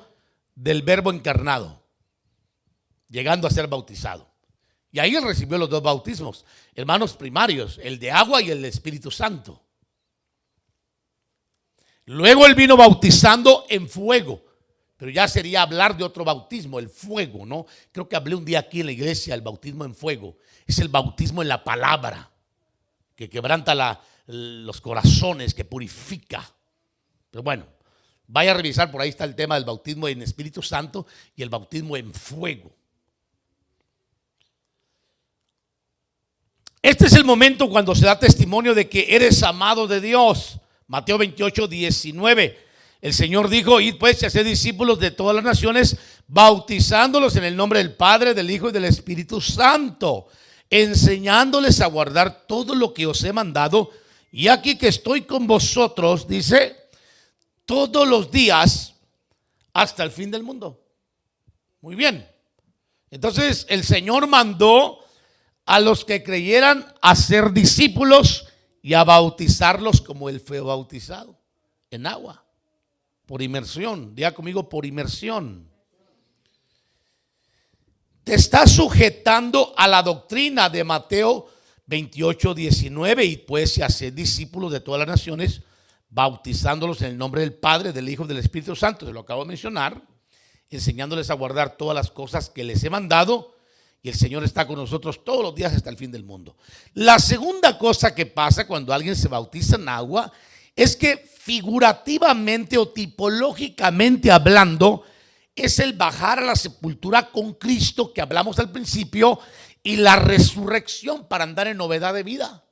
del Verbo encarnado, llegando a ser bautizado. Y ahí él recibió los dos bautismos, hermanos, primarios, el de agua y el de Espíritu Santo. Luego él vino bautizando en fuego, pero ya sería hablar de otro bautismo, el fuego, ¿no? Creo que hablé un día aquí en la iglesia, el bautismo en fuego. Es el bautismo en la palabra, que quebranta los corazones, que purifica. Pero bueno, vaya a revisar, por ahí está el tema del bautismo en Espíritu Santo y el bautismo en fuego. Este es el momento cuando se da testimonio de que eres amado de Dios. Mateo 28, 19. El Señor dijo: id pues y haced discípulos de todas las naciones, bautizándolos en el nombre del Padre, del Hijo y del Espíritu Santo, enseñándoles a guardar todo lo que os he mandado. Y aquí que estoy con vosotros, dice, todos los días hasta el fin del mundo. Muy bien. Entonces el Señor mandó a los que creyeran a ser discípulos y a bautizarlos como Él fue bautizado, en agua. Por inmersión, diga conmigo, por inmersión. Te estás sujetando a la doctrina de Mateo 28, 19, y pues se hace discípulos de todas las naciones, bautizándolos en el nombre del Padre, del Hijo y del Espíritu Santo. Se lo acabo de mencionar, enseñándoles a guardar todas las cosas que les he mandado, y el Señor está con nosotros todos los días hasta el fin del mundo. La segunda cosa que pasa cuando alguien se bautiza en agua es que figurativamente o tipológicamente hablando, es el bajar a la sepultura con Cristo que hablamos al principio, y la resurrección para andar en novedad de vida.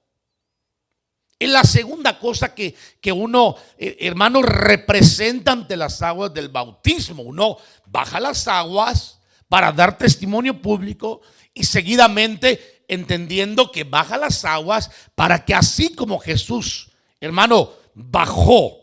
Es la segunda cosa que uno, hermano, representa ante las aguas del bautismo. Uno baja las aguas para dar testimonio público, y seguidamente entendiendo que baja las aguas para que así como Jesús, hermano, bajó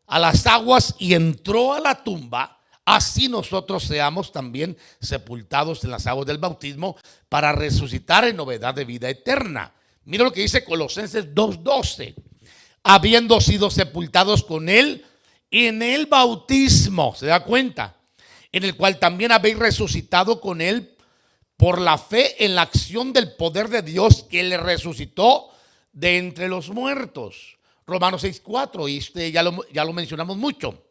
a las aguas y entró a la tumba, así nosotros seamos también sepultados en las aguas del bautismo para resucitar en novedad de vida eterna. Mira lo que dice Colosenses 2:12. Habiendo sido sepultados con Él en el bautismo, ¿se da cuenta? En el cual también habéis resucitado con Él por la fe en la acción del poder de Dios que le resucitó de entre los muertos. Romanos 6:4, y ya lo mencionamos mucho.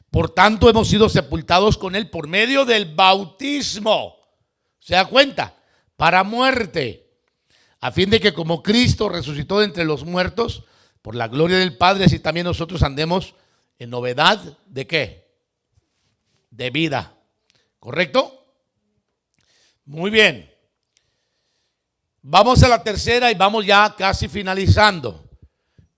Por tanto, hemos sido sepultados con Él por medio del bautismo. ¿Se da cuenta? Para muerte, a fin de que como Cristo resucitó de entre los muertos, por la gloria del Padre, así también nosotros andemos en novedad ¿de qué? De vida. ¿Correcto? Muy bien. Vamos a la tercera y vamos ya casi finalizando.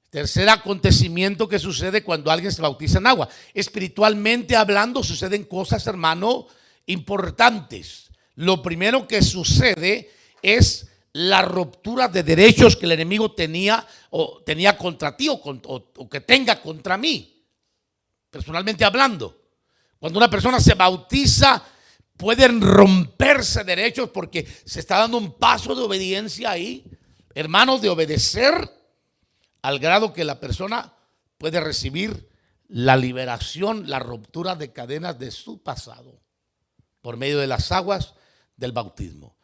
Tercer acontecimiento que sucede cuando alguien se bautiza en agua. Espiritualmente hablando, suceden cosas, hermano, importantes. Lo primero que sucede es la ruptura de derechos que el enemigo tenía contra ti o que tenga contra mí. Personalmente hablando, cuando una persona se bautiza, pueden romperse derechos porque se está dando un paso de obediencia ahí, hermanos, de obedecer, al grado que la persona puede recibir la liberación, la ruptura de cadenas de su pasado por medio de las aguas del bautismo.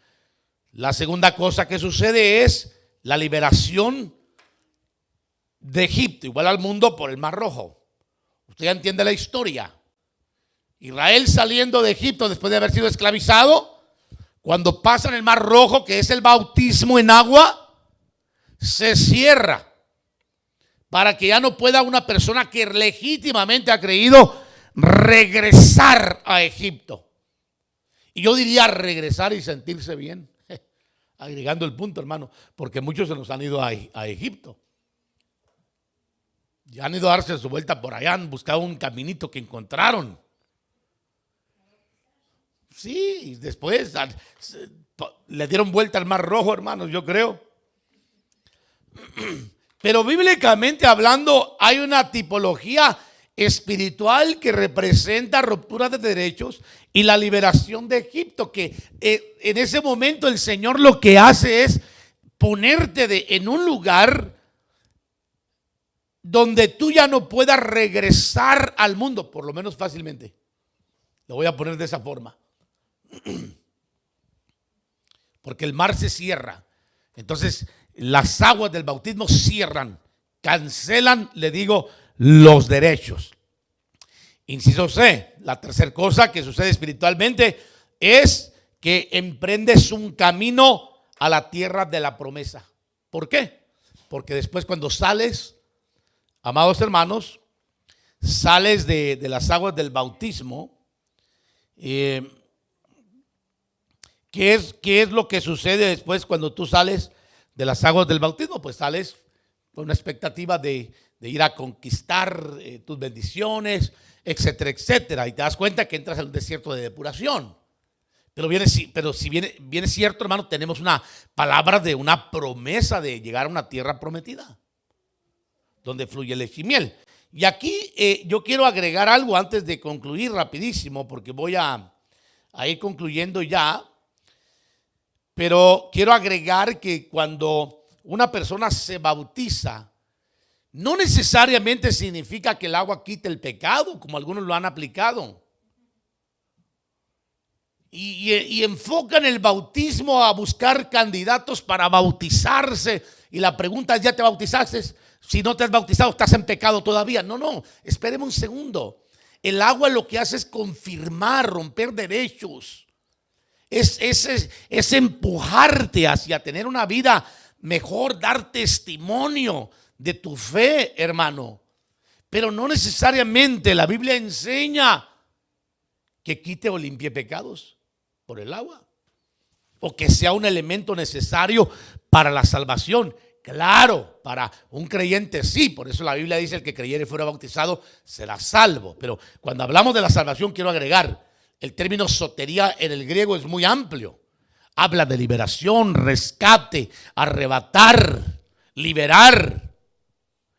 La segunda cosa que sucede es la liberación de Egipto, igual al mundo, por el Mar Rojo. Usted ya entiende la historia. Israel saliendo de Egipto después de haber sido esclavizado, cuando pasan el Mar Rojo, que es el bautismo en agua, se cierra para que ya no pueda una persona que legítimamente ha creído regresar a Egipto. Y yo diría regresar y sentirse bien, agregando el punto, hermano, porque muchos se nos han ido a Egipto. Ya han ido a darse su vuelta por allá, han buscado un caminito que encontraron. Sí, después le dieron vuelta al Mar Rojo, hermanos, yo creo. Pero bíblicamente hablando, hay una tipología espiritual que representa ruptura de derechos y la liberación de Egipto, que en ese momento el Señor lo que hace es ponerte en un lugar donde tú ya no puedas regresar al mundo, por lo menos fácilmente. Lo voy a poner de esa forma. Porque el mar se cierra. Entonces las aguas del bautismo cierran, cancelan, le digo, los derechos. Inciso C, la tercera cosa que sucede espiritualmente es que emprendes un camino a la tierra de la promesa. ¿Por qué? Porque después cuando sales, amados hermanos, sales de las aguas del bautismo, ¿qué es lo que sucede después cuando tú sales de las aguas del bautismo? Pues sales con una expectativa de ir a conquistar tus bendiciones, etcétera, etcétera. Y te das cuenta que entras en un desierto de depuración. Pero si viene cierto, hermano, tenemos una palabra de una promesa de llegar a una tierra prometida, donde fluye leche y miel. Y aquí yo quiero agregar algo antes de concluir rapidísimo, porque voy a ir concluyendo ya. Pero quiero agregar que cuando una persona se bautiza, no necesariamente significa que el agua quite el pecado, como algunos lo han aplicado. Y enfocan el bautismo a buscar candidatos para bautizarse. Y la pregunta es, ¿ya te bautizaste? Si no te has bautizado, ¿estás en pecado todavía? No, espéreme un segundo. El agua lo que hace es confirmar, romper derechos. Es empujarte hacia tener una vida mejor, dar testimonio de tu fe, hermano. Pero no necesariamente la Biblia enseña que quite o limpie pecados por el agua, o que sea un elemento necesario para la salvación. Claro, para un creyente sí, por eso la Biblia dice: el que creyere y fuera bautizado será salvo. Pero cuando hablamos de la salvación, quiero agregar, el término sotería en el griego es muy amplio. Habla de liberación, rescate, arrebatar, liberar.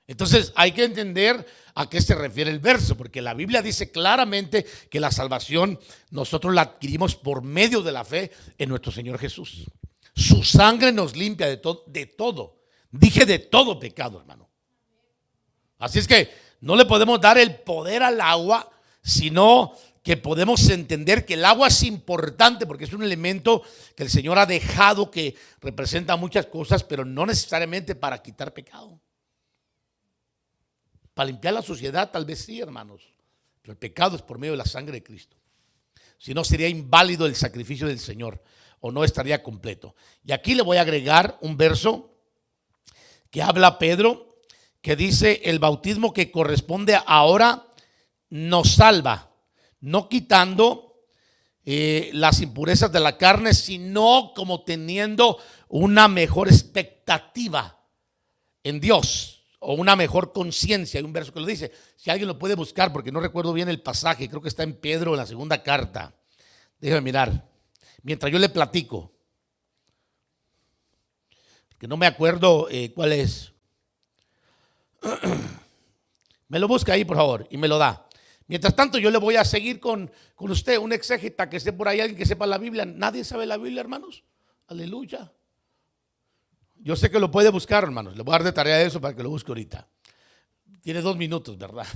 Entonces hay que entender a qué se refiere el verso, porque la Biblia dice claramente que la salvación nosotros la adquirimos por medio de la fe en nuestro Señor Jesús. Su sangre nos limpia de todo. Dije de todo pecado, hermano. Así es que no le podemos dar el poder al agua, sino que podemos entender que el agua es importante porque es un elemento que el Señor ha dejado, que representa muchas cosas, pero no necesariamente para quitar pecado. Para limpiar la suciedad tal vez sí, hermanos, pero el pecado es por medio de la sangre de Cristo. Si no, sería inválido el sacrificio del Señor, o no estaría completo. Y aquí le voy a agregar un verso que habla Pedro, que dice: el bautismo que corresponde ahora nos salva, no quitando las impurezas de la carne, sino como teniendo una mejor expectativa en Dios, o una mejor conciencia. Hay un verso que lo dice, si alguien lo puede buscar, porque no recuerdo bien el pasaje, creo que está en Pedro, en la segunda carta. Déjame mirar, mientras yo le platico, que no me acuerdo cuál es. Me lo busca ahí, por favor, y me lo da. Mientras tanto, yo le voy a seguir con usted, un exégeta que esté por ahí, alguien que sepa la Biblia. ¿Nadie sabe la Biblia, hermanos? Aleluya. Yo sé que lo puede buscar, hermanos. Le voy a dar de tarea eso para que lo busque ahorita. Tiene 2 minutos, ¿verdad?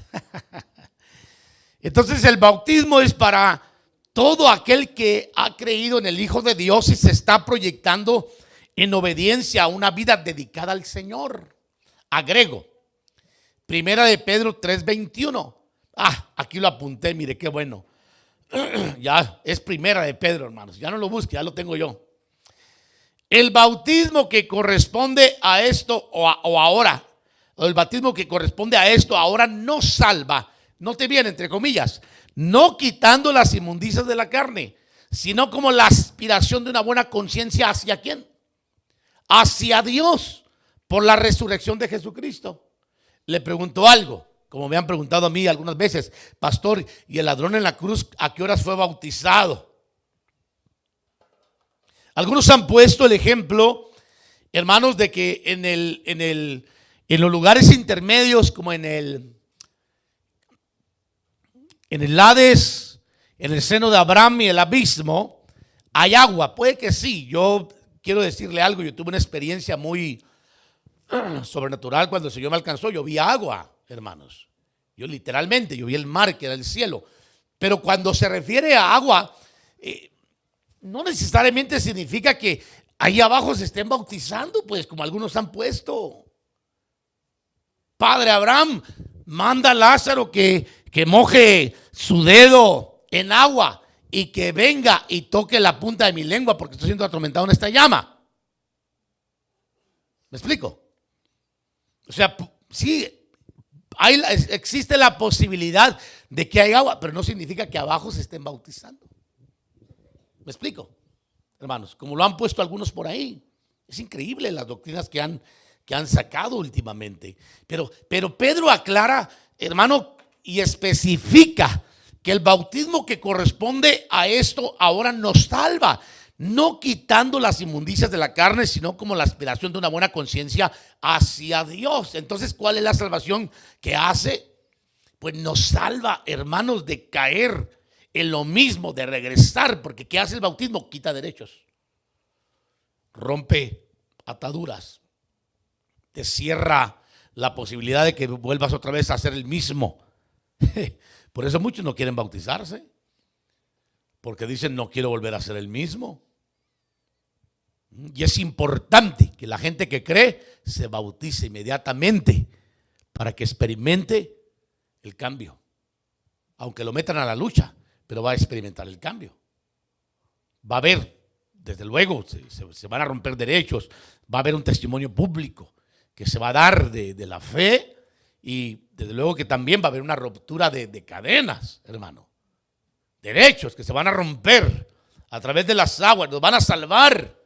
Entonces, el bautismo es para todo aquel que ha creído en el Hijo de Dios y se está proyectando en obediencia a una vida dedicada al Señor. Agrego, Primera de Pedro 3:21. Aquí lo apunté, mire qué bueno. Ya es Primera de Pedro, hermanos. Ya no lo busque, ya lo tengo yo. El bautismo que corresponde a esto o el bautismo que corresponde a esto ahora no salva, note bien, entre comillas, no quitando las inmundicias de la carne, sino como la aspiración de una buena conciencia. ¿Hacia quién? Hacia Dios, por la resurrección de Jesucristo. Le pregunto algo, como me han preguntado a mí algunas veces: pastor, ¿y el ladrón en la cruz a qué horas fue bautizado? Algunos han puesto el ejemplo, hermanos, de que en En los lugares intermedios, como en el Hades, en el seno de Abraham y el abismo, hay agua. Puede que sí. Yo quiero decirle algo. Yo tuve una experiencia muy sobrenatural cuando el Señor me alcanzó. Yo vi agua, hermanos. Yo literalmente, yo vi el mar, que era el cielo. Pero cuando se refiere a agua, no necesariamente significa que ahí abajo se estén bautizando, pues, como algunos han puesto. Padre Abraham, manda a Lázaro que moje su dedo en agua y que venga y toque la punta de mi lengua porque estoy siendo atormentado en esta llama. ¿Me explico? O sea, sí, existe la posibilidad de que haya agua, pero no significa que abajo se estén bautizando. ¿Me explico? Hermanos, como lo han puesto algunos por ahí. Es increíble las doctrinas que han sacado últimamente. Pero Pedro aclara, hermano, y especifica que el bautismo que corresponde a esto ahora nos salva, no quitando las inmundicias de la carne, sino como la aspiración de una buena conciencia hacia Dios. Entonces, ¿cuál es la salvación que hace? Pues nos salva, hermanos, de caer en lo mismo, de regresar, porque ¿qué hace el bautismo? Quita derechos, rompe ataduras, te cierra la posibilidad de que vuelvas otra vez a ser el mismo. Por eso muchos no quieren bautizarse, porque dicen no quiero volver a ser el mismo. Y es importante que la gente que cree se bautice inmediatamente para que experimente el cambio, aunque lo metan a la lucha, pero va a experimentar el cambio. Va a haber, desde luego, se van a romper derechos, va a haber un testimonio público que se va a dar de la fe, y desde luego que también va a haber una ruptura de cadenas, hermano. Derechos que se van a romper a través de las aguas, nos van a salvar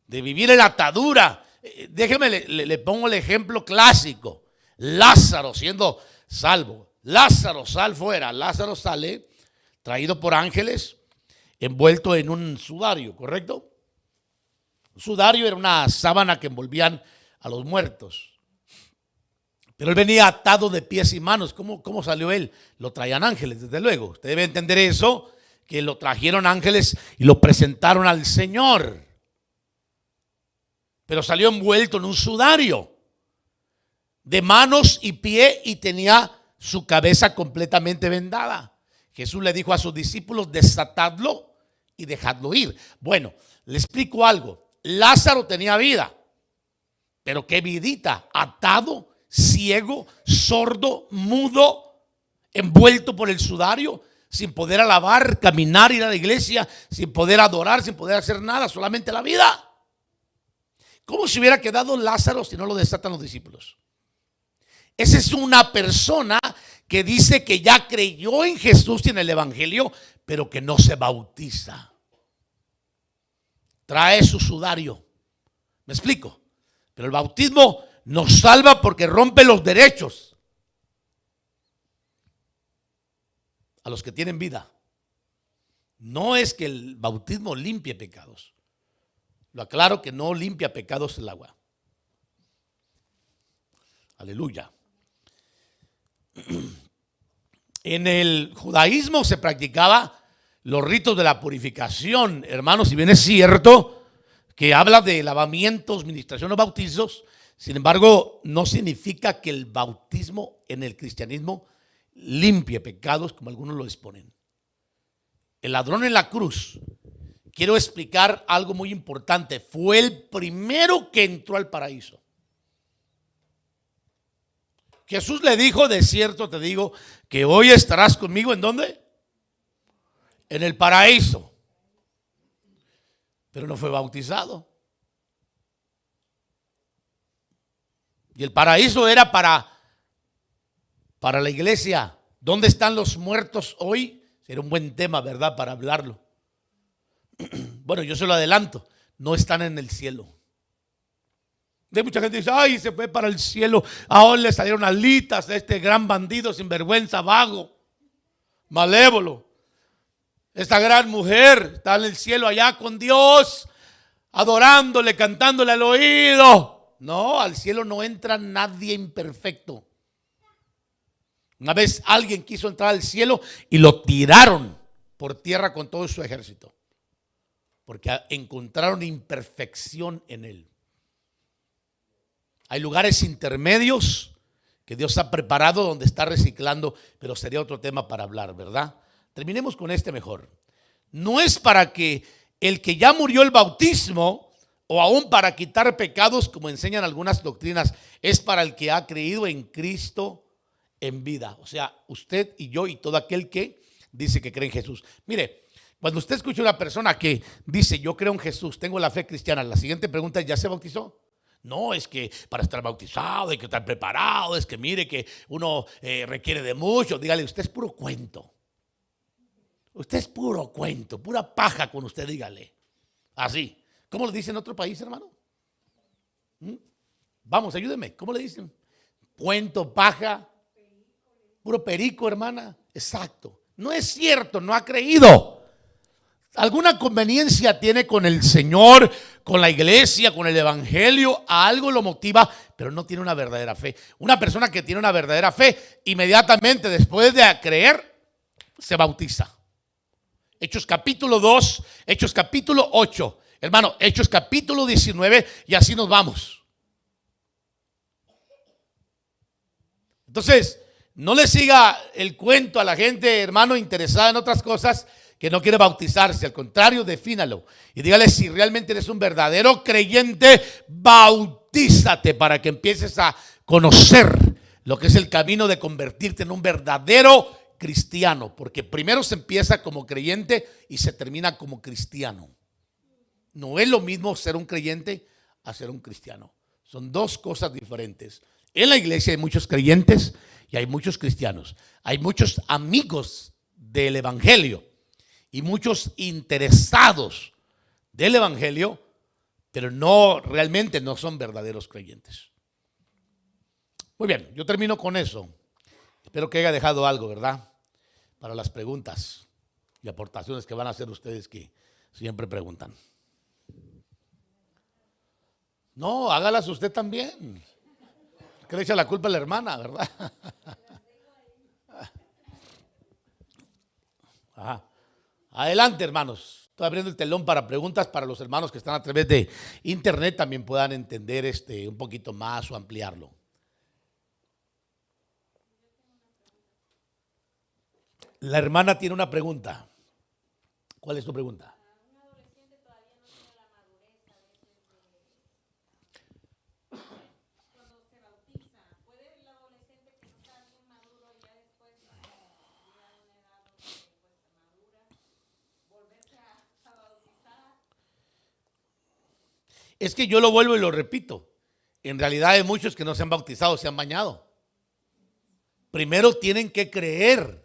de vivir en la atadura. Déjeme, le pongo el ejemplo clásico. Lázaro siendo salvo. Lázaro, sal fuera. Lázaro sale traído por ángeles, envuelto en un sudario, ¿correcto? Un sudario era una sábana que envolvían a los muertos. Pero él venía atado de pies y manos. ¿Cómo salió él? Lo traían ángeles, desde luego. Usted debe entender eso, que lo trajeron ángeles y lo presentaron al Señor. Pero salió envuelto en un sudario de manos y pie y tenía su cabeza completamente vendada. Jesús le dijo a sus discípulos: desatadlo y dejadlo ir. Bueno, le explico algo. Lázaro tenía vida, pero qué vidita, atado, ciego, sordo, mudo, envuelto por el sudario, sin poder alabar, caminar, ir a la iglesia, sin poder adorar, sin poder hacer nada, solamente la vida. ¿Cómo se hubiera quedado Lázaro si no lo desatan los discípulos? Esa es una persona que dice que ya creyó en Jesús y en el evangelio, pero que no se bautiza. Trae su sudario. ¿Me explico? Pero el bautismo nos salva porque rompe los derechos a los que tienen vida. No es que el bautismo limpie pecados. Lo aclaro, que no limpia pecados el agua. Aleluya. En el judaísmo se practicaba los ritos de la purificación, hermanos. Si bien es cierto que habla de lavamientos, ministración o bautizos, sin embargo, no significa que el bautismo en el cristianismo limpie pecados como algunos lo exponen. El ladrón en la cruz, quiero explicar algo muy importante, fue el primero que entró al paraíso. Jesús le dijo: de cierto te digo que hoy estarás conmigo. ¿En dónde? En el paraíso. Pero no fue bautizado. Y el paraíso era para la iglesia. ¿Dónde están los muertos hoy? Sería un buen tema, ¿verdad?, para hablarlo. Bueno, yo se lo adelanto, no están en el cielo. De mucha gente dice: ay, se fue para el cielo, ahora le salieron alitas a este gran bandido, sinvergüenza, vago, malévolo. Esta gran mujer está en el cielo allá con Dios, adorándole, cantándole al oído. No, al cielo no entra nadie imperfecto. Una vez alguien quiso entrar al cielo y lo tiraron por tierra con todo su ejército, porque encontraron imperfección en él. Hay lugares intermedios que Dios ha preparado donde está reciclando, pero sería otro tema para hablar, ¿verdad? Terminemos con este mejor. No es para que el que ya murió el bautismo, o aún para quitar pecados, como enseñan algunas doctrinas, es para el que ha creído en Cristo en vida. O sea, usted y yo y todo aquel que dice que cree en Jesús. Mire, cuando usted escucha a una persona que dice yo creo en Jesús, tengo la fe cristiana, la siguiente pregunta es, ¿ya se bautizó? No, es que para estar bautizado hay que estar preparado, es que mire que uno requiere de mucho. Dígale, usted es puro cuento. Usted es puro cuento, pura paja con usted, dígale. Así. ¿Cómo le dicen en otro país, hermano? Vamos, ayúdeme. ¿Cómo le dicen? Cuento, paja, puro perico, hermana. Exacto. No es cierto, no ha creído. Alguna conveniencia tiene con el Señor, con la iglesia, con el evangelio, a algo lo motiva, pero no tiene una verdadera fe. Una persona que tiene una verdadera fe, inmediatamente después de creer, se bautiza. Hechos capítulo 2, Hechos capítulo 8, hermano, Hechos capítulo 19, y así nos vamos. Entonces, no le siga el cuento a la gente, hermano, interesada en otras cosas, que no quiere bautizarse. Al contrario, defínalo y dígale, si realmente eres un verdadero creyente, bautízate para que empieces a conocer lo que es el camino de convertirte en un verdadero cristiano, porque primero se empieza como creyente y se termina como cristiano. No es lo mismo ser un creyente a ser un cristiano. Son dos cosas diferentes. En la iglesia hay muchos creyentes y hay muchos cristianos. Hay muchos amigos del evangelio y muchos interesados del evangelio, pero no, realmente no son verdaderos creyentes. Muy bien, yo termino con eso. Espero que haya dejado algo, ¿verdad? Para las preguntas y aportaciones que van a hacer ustedes, que siempre preguntan. No, hágalas usted también. Que le echa la culpa a la hermana, ¿verdad? Ajá. Adelante, hermanos. Estoy abriendo el telón para preguntas para los hermanos que están a través de internet, también puedan entender un poquito más o ampliarlo. La hermana tiene una pregunta. ¿Cuál es tu pregunta? Un adolescente todavía no tiene la madurez a veces cuando se bautiza. ¿Puede el adolescente que no está bien maduro y ya después llega a una edad donde pues madura volverse a bautizar? Es que yo lo vuelvo y lo repito. En realidad hay muchos que no se han bautizado, se han bañado. Primero tienen que creer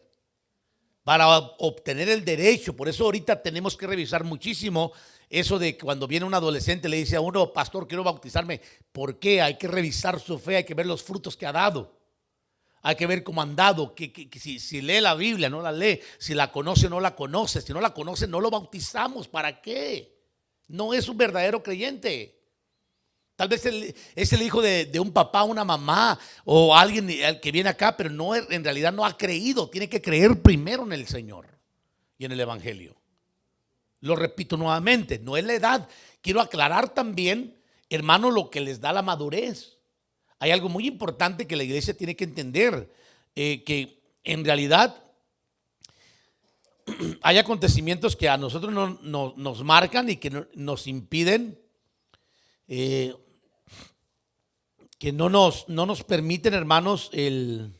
para obtener el derecho. Por eso ahorita tenemos que revisar muchísimo eso de cuando viene un adolescente le dice a uno, pastor, quiero bautizarme. ¿Por qué? Hay que revisar su fe, hay que ver los frutos que ha dado. Hay que ver cómo han dado, que si lee la Biblia, no la lee, si la conoce, no la conoce. Si no la conoce, no lo bautizamos. ¿Para qué? No es un verdadero creyente. Tal vez es el hijo de un papá, una mamá o alguien que viene acá, pero no, en realidad no ha creído. Tiene que creer primero en el Señor y en el evangelio. Lo repito nuevamente, no es la edad. Quiero aclarar también, hermano, lo que les da la madurez. Hay algo muy importante que la iglesia tiene que entender, que en realidad hay acontecimientos que a nosotros nos marcan y que nos impiden, que no nos permiten, hermanos, el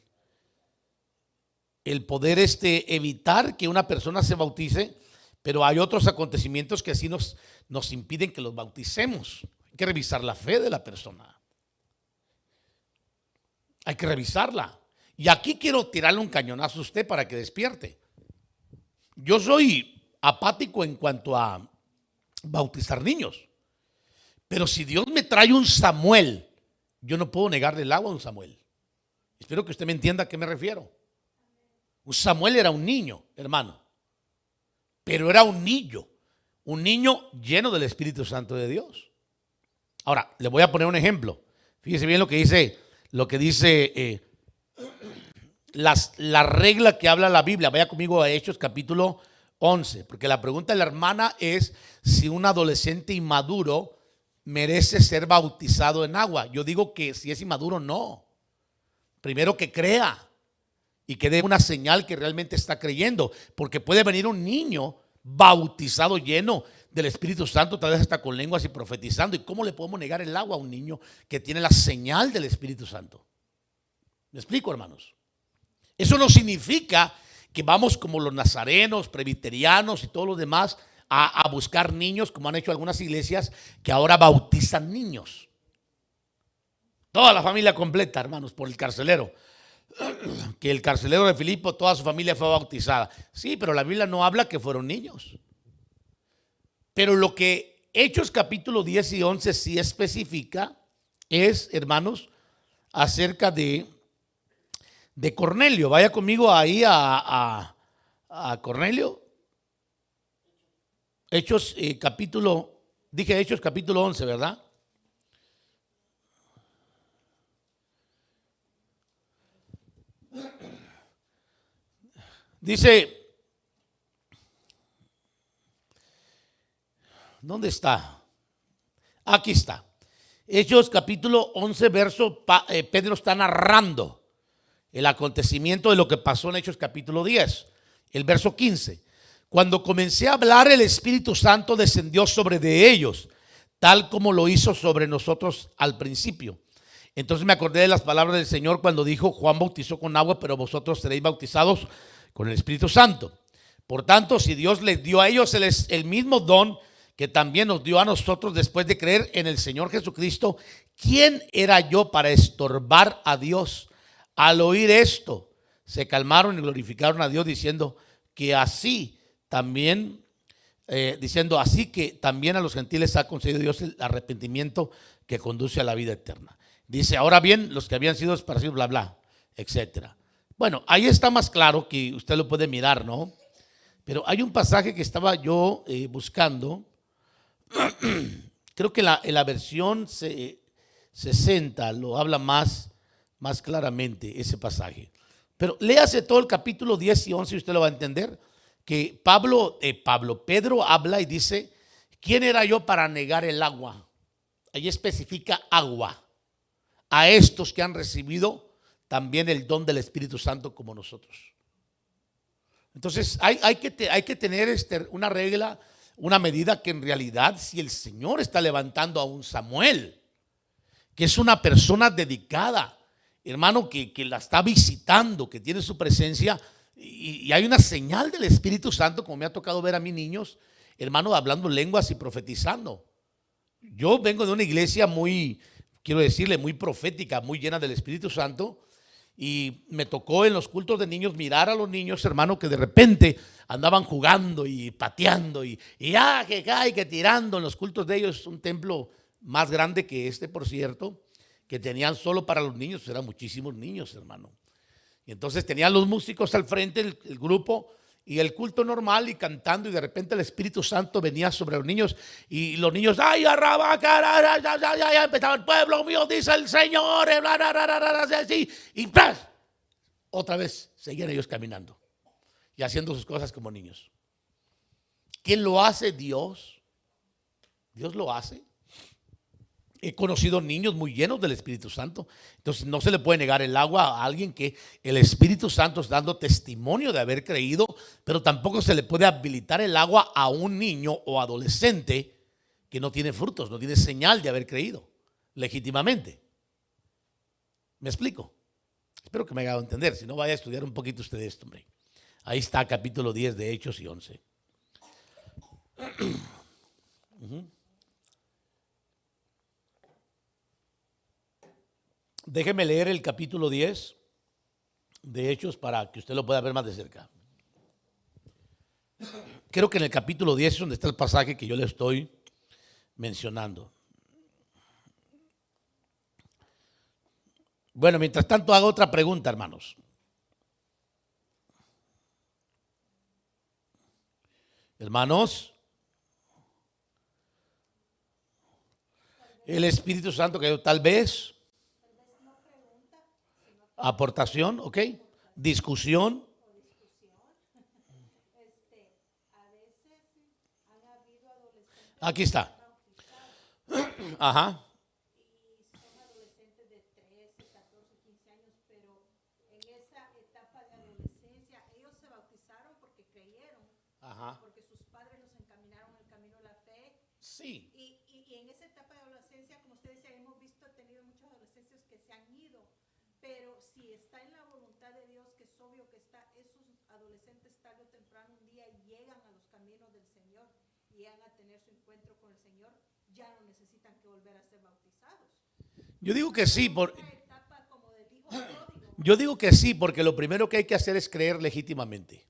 poder evitar que una persona se bautice, pero hay otros acontecimientos que así nos impiden que los bauticemos. Hay que revisar la fe de la persona. Hay que revisarla. Y aquí quiero tirarle un cañonazo a usted para que despierte. Yo soy apático en cuanto a bautizar niños. Pero si Dios me trae un Samuel, yo no puedo negarle el agua a un Samuel. Espero que usted me entienda a qué me refiero. Un Samuel era un niño, hermano. Pero era un niño lleno del Espíritu Santo de Dios. Ahora, le voy a poner un ejemplo. Fíjese bien lo que dice la regla que habla la Biblia. Vaya conmigo a Hechos capítulo 11, porque la pregunta de la hermana es si un adolescente inmaduro merece ser bautizado en agua. Yo digo que si es inmaduro, no. Primero que crea y que dé una señal que realmente está creyendo, porque puede venir un niño bautizado lleno del Espíritu Santo, tal vez hasta con lenguas y profetizando. ¿Y cómo le podemos negar el agua a un niño que tiene la señal del Espíritu Santo? ¿Me explico, hermanos? Eso no significa que vamos como los nazarenos, presbiterianos y todos los demás a buscar niños, como han hecho algunas iglesias que ahora bautizan niños. Toda la familia completa, hermanos, por el carcelero. Que el carcelero de Filipo, toda su familia fue bautizada. Sí, pero la Biblia no habla que fueron niños. Pero lo que Hechos capítulo 10 y 11 sí especifica es, hermanos, acerca de Cornelio. Vaya conmigo ahí a Cornelio. Hechos Hechos capítulo 11, ¿verdad? Dice, ¿dónde está? Aquí está. Hechos capítulo 11, verso, Pedro está narrando el acontecimiento de lo que pasó en Hechos capítulo 10, el verso 15. Cuando comencé a hablar, el Espíritu Santo descendió sobre de ellos, tal como lo hizo sobre nosotros al principio. Entonces me acordé de las palabras del Señor cuando dijo: Juan bautizó con agua, pero vosotros seréis bautizados con el Espíritu Santo. Por tanto, si Dios les dio a ellos el mismo don que también nos dio a nosotros después de creer en el Señor Jesucristo, ¿quién era yo para estorbar a Dios? Al oír esto, se calmaron y glorificaron a Dios, diciendo que así también, así que también a los gentiles ha concedido Dios el arrepentimiento que conduce a la vida eterna. Dice, ahora bien, los que habían sido esparcidos, bla, bla, etcétera. Bueno, ahí está más claro, que usted lo puede mirar, ¿no? Pero hay un pasaje que estaba yo buscando. Creo que en la versión 60 lo habla más claramente ese pasaje. Pero léase todo el capítulo 10 y 11 y usted lo va a entender. Que Pedro habla y dice, ¿quién era yo para negar el agua? Ahí especifica agua. A estos que han recibido también el don del Espíritu Santo como nosotros. Entonces hay que tener una regla, una medida, que en realidad, si el Señor está levantando a un Samuel, que es una persona dedicada, hermano, que la está visitando, que tiene su presencia, y hay una señal del Espíritu Santo, como me ha tocado ver a mis niños, hermano, hablando lenguas y profetizando. Yo vengo de una iglesia muy, quiero decirle, muy profética, muy llena del Espíritu Santo. Y me tocó en los cultos de niños mirar a los niños, hermano, que de repente andaban jugando y pateando y que cae, que tirando. En los cultos de ellos, un templo más grande que este, por cierto, que tenían solo para los niños, eran muchísimos niños, hermano. Y entonces tenían los músicos al frente, el grupo, y el culto normal, y cantando, y de repente el Espíritu Santo venía sobre los niños, y los niños, ay, ya empezaba, el pueblo mío dice el Señor, y ¡pras! Otra vez seguían ellos caminando y haciendo sus cosas como niños. ¿Quién lo hace? Dios. Dios lo hace. He conocido niños muy llenos del Espíritu Santo. Entonces no se le puede negar el agua a alguien que el Espíritu Santo está dando testimonio de haber creído, pero tampoco se le puede habilitar el agua a un niño o adolescente que no tiene frutos, no tiene señal de haber creído legítimamente. ¿Me explico? Espero que me haga entender. Si no, vaya a estudiar un poquito usted esto, hombre. Ahí está, capítulo 10 de Hechos y 11. Déjeme leer el capítulo 10 de Hechos para que usted lo pueda ver más de cerca. Creo que en el capítulo 10 es donde está el pasaje que yo le estoy mencionando. Bueno, mientras tanto hago otra pregunta, hermanos. Hermanos, El Espíritu Santo cayó, tal vez. Aportación, ¿ok? Discusión. Aquí está. Ajá. Y son adolescentes de 13, 14, 15 años, pero en esa etapa de adolescencia ellos se bautizaron porque creyeron, Ajá. porque sus padres los encaminaron al camino de la fe. Sí. Y en esa etapa de adolescencia, como usted dice, hemos visto, tenido muchos adolescentes que se han ido, pero si está en la voluntad de Dios, que es obvio que está, esos adolescentes tarde o temprano un día llegan a los caminos del Señor y llegan a tener su encuentro con el Señor, ya no necesitan que volver a ser bautizados. Yo digo que sí, Una etapa como del hijo pródigo. yo digo que sí, porque lo primero que hay que hacer es creer legítimamente.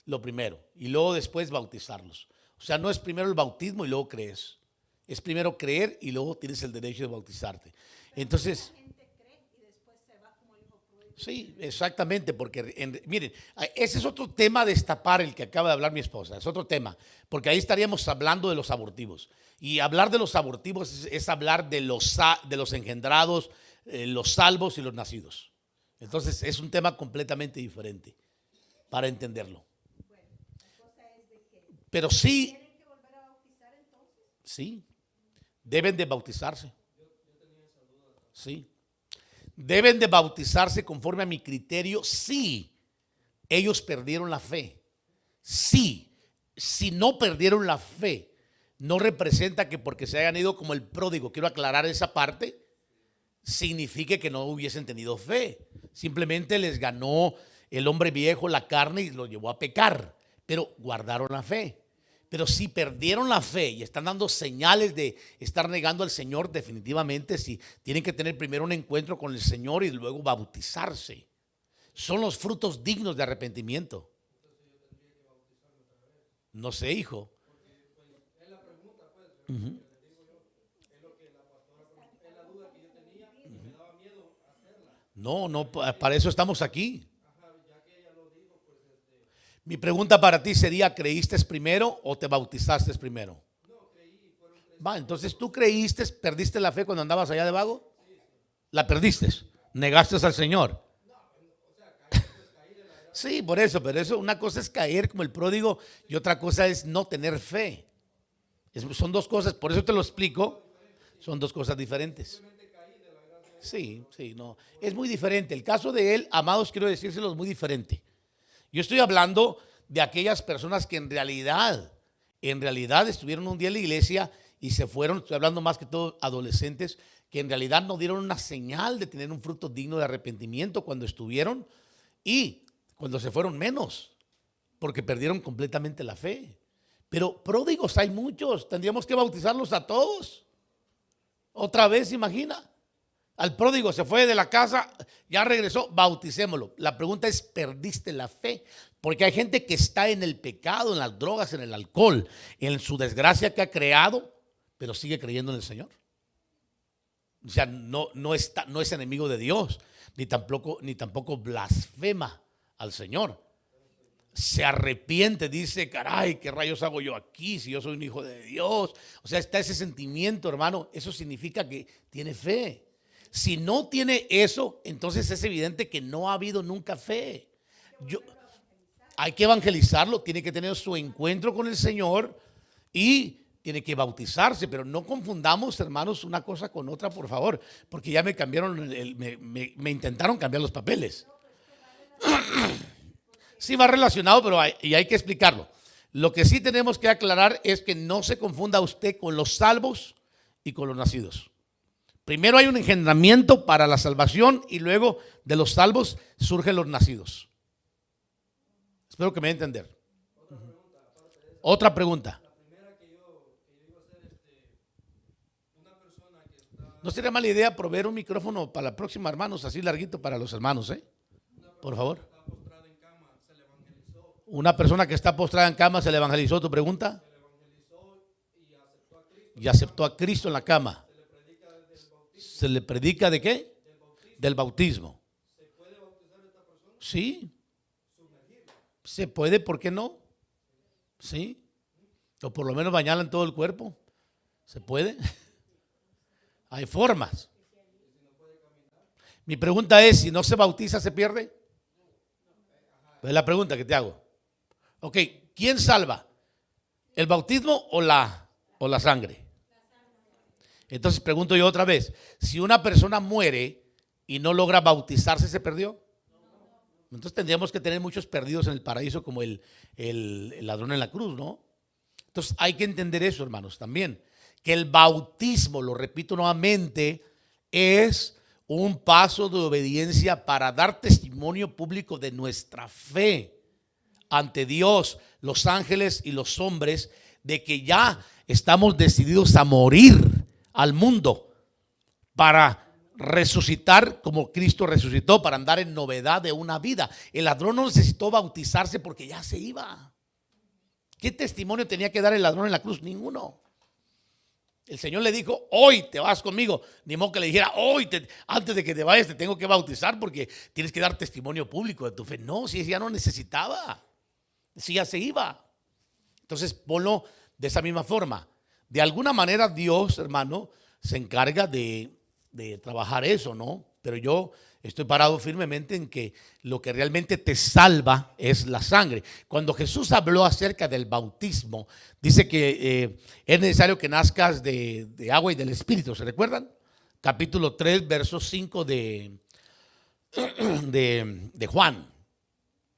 Lo primero. Y luego después bautizarlos. O sea, no es primero el bautismo y luego crees. Es primero creer y luego tienes el derecho de bautizarte. Entonces, La gente cree y después se va como el hijo pródigo. sí, exactamente, porque miren, ese es otro tema a destapar, el que acaba de hablar mi esposa, es otro tema, porque ahí estaríamos hablando de los abortivos. Y hablar de los abortivos es hablar de los engendrados, los salvos y los nacidos. Entonces es un tema completamente diferente para entenderlo. Bueno, la cosa es de que Pero sí, tienen que volver a bautizar entonces. sí, deben de bautizarse. Sí. Deben de bautizarse conforme a mi criterio si ellos perdieron la fe. Sí, si no perdieron la fe, no representa que porque se hayan ido como el pródigo, quiero aclarar esa parte, signifique que no hubiesen tenido fe. Simplemente les ganó el hombre viejo, la carne, y los llevó a pecar, pero guardaron la fe. Pero si perdieron la fe y están dando señales de estar negando al Señor, definitivamente sí, tienen que tener primero un encuentro con el Señor y luego bautizarse. Son los frutos dignos de arrepentimiento. No sé, hijo. Ujú. No, no, para eso estamos aquí. Mi pregunta para ti sería, ¿creíste primero o te bautizaste primero? Va, entonces tú creíste, perdiste la fe cuando andabas allá de vago. La perdiste, negaste al Señor. Sí, por eso, pero eso, una cosa es caer como el pródigo y otra cosa es no tener fe. Son dos cosas, por eso te lo explico, son dos cosas diferentes. Sí, sí, no, es muy diferente. El caso de él, amados, quiero decírselo, es muy diferente. Yo estoy hablando de aquellas personas que en realidad estuvieron un día en la iglesia y se fueron, estoy hablando más que todo adolescentes, que en realidad no dieron una señal de tener un fruto digno de arrepentimiento cuando estuvieron y cuando se fueron menos, porque perdieron completamente la fe. Pero pródigos hay muchos, tendríamos que bautizarlos a todos. Otra vez, imagina. Al pródigo se fue de la casa, ya regresó, bauticémoslo. La pregunta es, ¿perdiste la fe? Porque hay gente que está en el pecado, en las drogas, en el alcohol, en su desgracia que ha creado, pero sigue creyendo en el Señor. O sea, no es enemigo de Dios, ni tampoco blasfema al Señor. Se arrepiente, dice, caray, ¿qué rayos hago yo aquí si yo soy un hijo de Dios? O sea, está ese sentimiento, hermano, eso significa que tiene fe. Si no tiene eso, entonces es evidente que no ha habido nunca fe. Hay que evangelizarlo, tiene que tener su encuentro con el Señor y tiene que bautizarse, pero no confundamos, hermanos, una cosa con otra, por favor, porque ya me cambiaron, me intentaron cambiar los papeles. Sí va relacionado, pero hay que explicarlo. Lo que sí tenemos que aclarar es que no se confunda usted con los salvos y con los nacidos. Primero hay un engendramiento para la salvación y luego de los salvos surgen los nacidos. Espero que me dé a entender. Otra pregunta. No sería mala idea proveer un micrófono para la próxima, hermanos, así larguito para los hermanos, ¿eh? Por favor. Una persona que está postrada en cama, ¿se le evangelizó? ¿Tu pregunta? Y aceptó a Cristo en la cama. ¿Se le predica de qué? Del bautismo. ¿Se puede bautizar a esta persona? Sí. ¿Se puede? ¿Por qué no? Sí. O por lo menos bañarla en todo el cuerpo. ¿Se puede? Hay formas. Mi pregunta es, si no se bautiza, ¿se pierde? Es la pregunta que te hago. Ok, ¿quién salva? ¿El bautismo o la sangre? Entonces pregunto yo otra vez, si una persona muere y no logra bautizarse, ¿se perdió? Entonces tendríamos que tener muchos perdidos en el paraíso como el ladrón en la cruz, ¿no? Entonces hay que entender eso, hermanos, también. Que el bautismo, lo repito nuevamente, es un paso de obediencia para dar testimonio público de nuestra fe ante Dios, los ángeles y los hombres, de que ya estamos decididos a morir al mundo para resucitar como Cristo resucitó, para andar en novedad de una vida. El ladrón no necesitó bautizarse porque ya se iba. ¿Qué testimonio tenía que dar el ladrón en la cruz? Ninguno. El Señor le dijo, hoy te vas conmigo. Ni modo que le dijera, hoy antes de que te vayas te tengo que bautizar porque tienes que dar testimonio público de tu fe. No, si ya no necesitaba, si ya se iba. Entonces ponlo de esa misma forma. De alguna manera Dios, hermano, se encarga de trabajar eso, ¿no? Pero yo estoy parado firmemente en que lo que realmente te salva es la sangre. Cuando Jesús habló acerca del bautismo, dice que es necesario que nazcas de agua y del Espíritu. ¿Se recuerdan? Capítulo 3, verso 5 de Juan.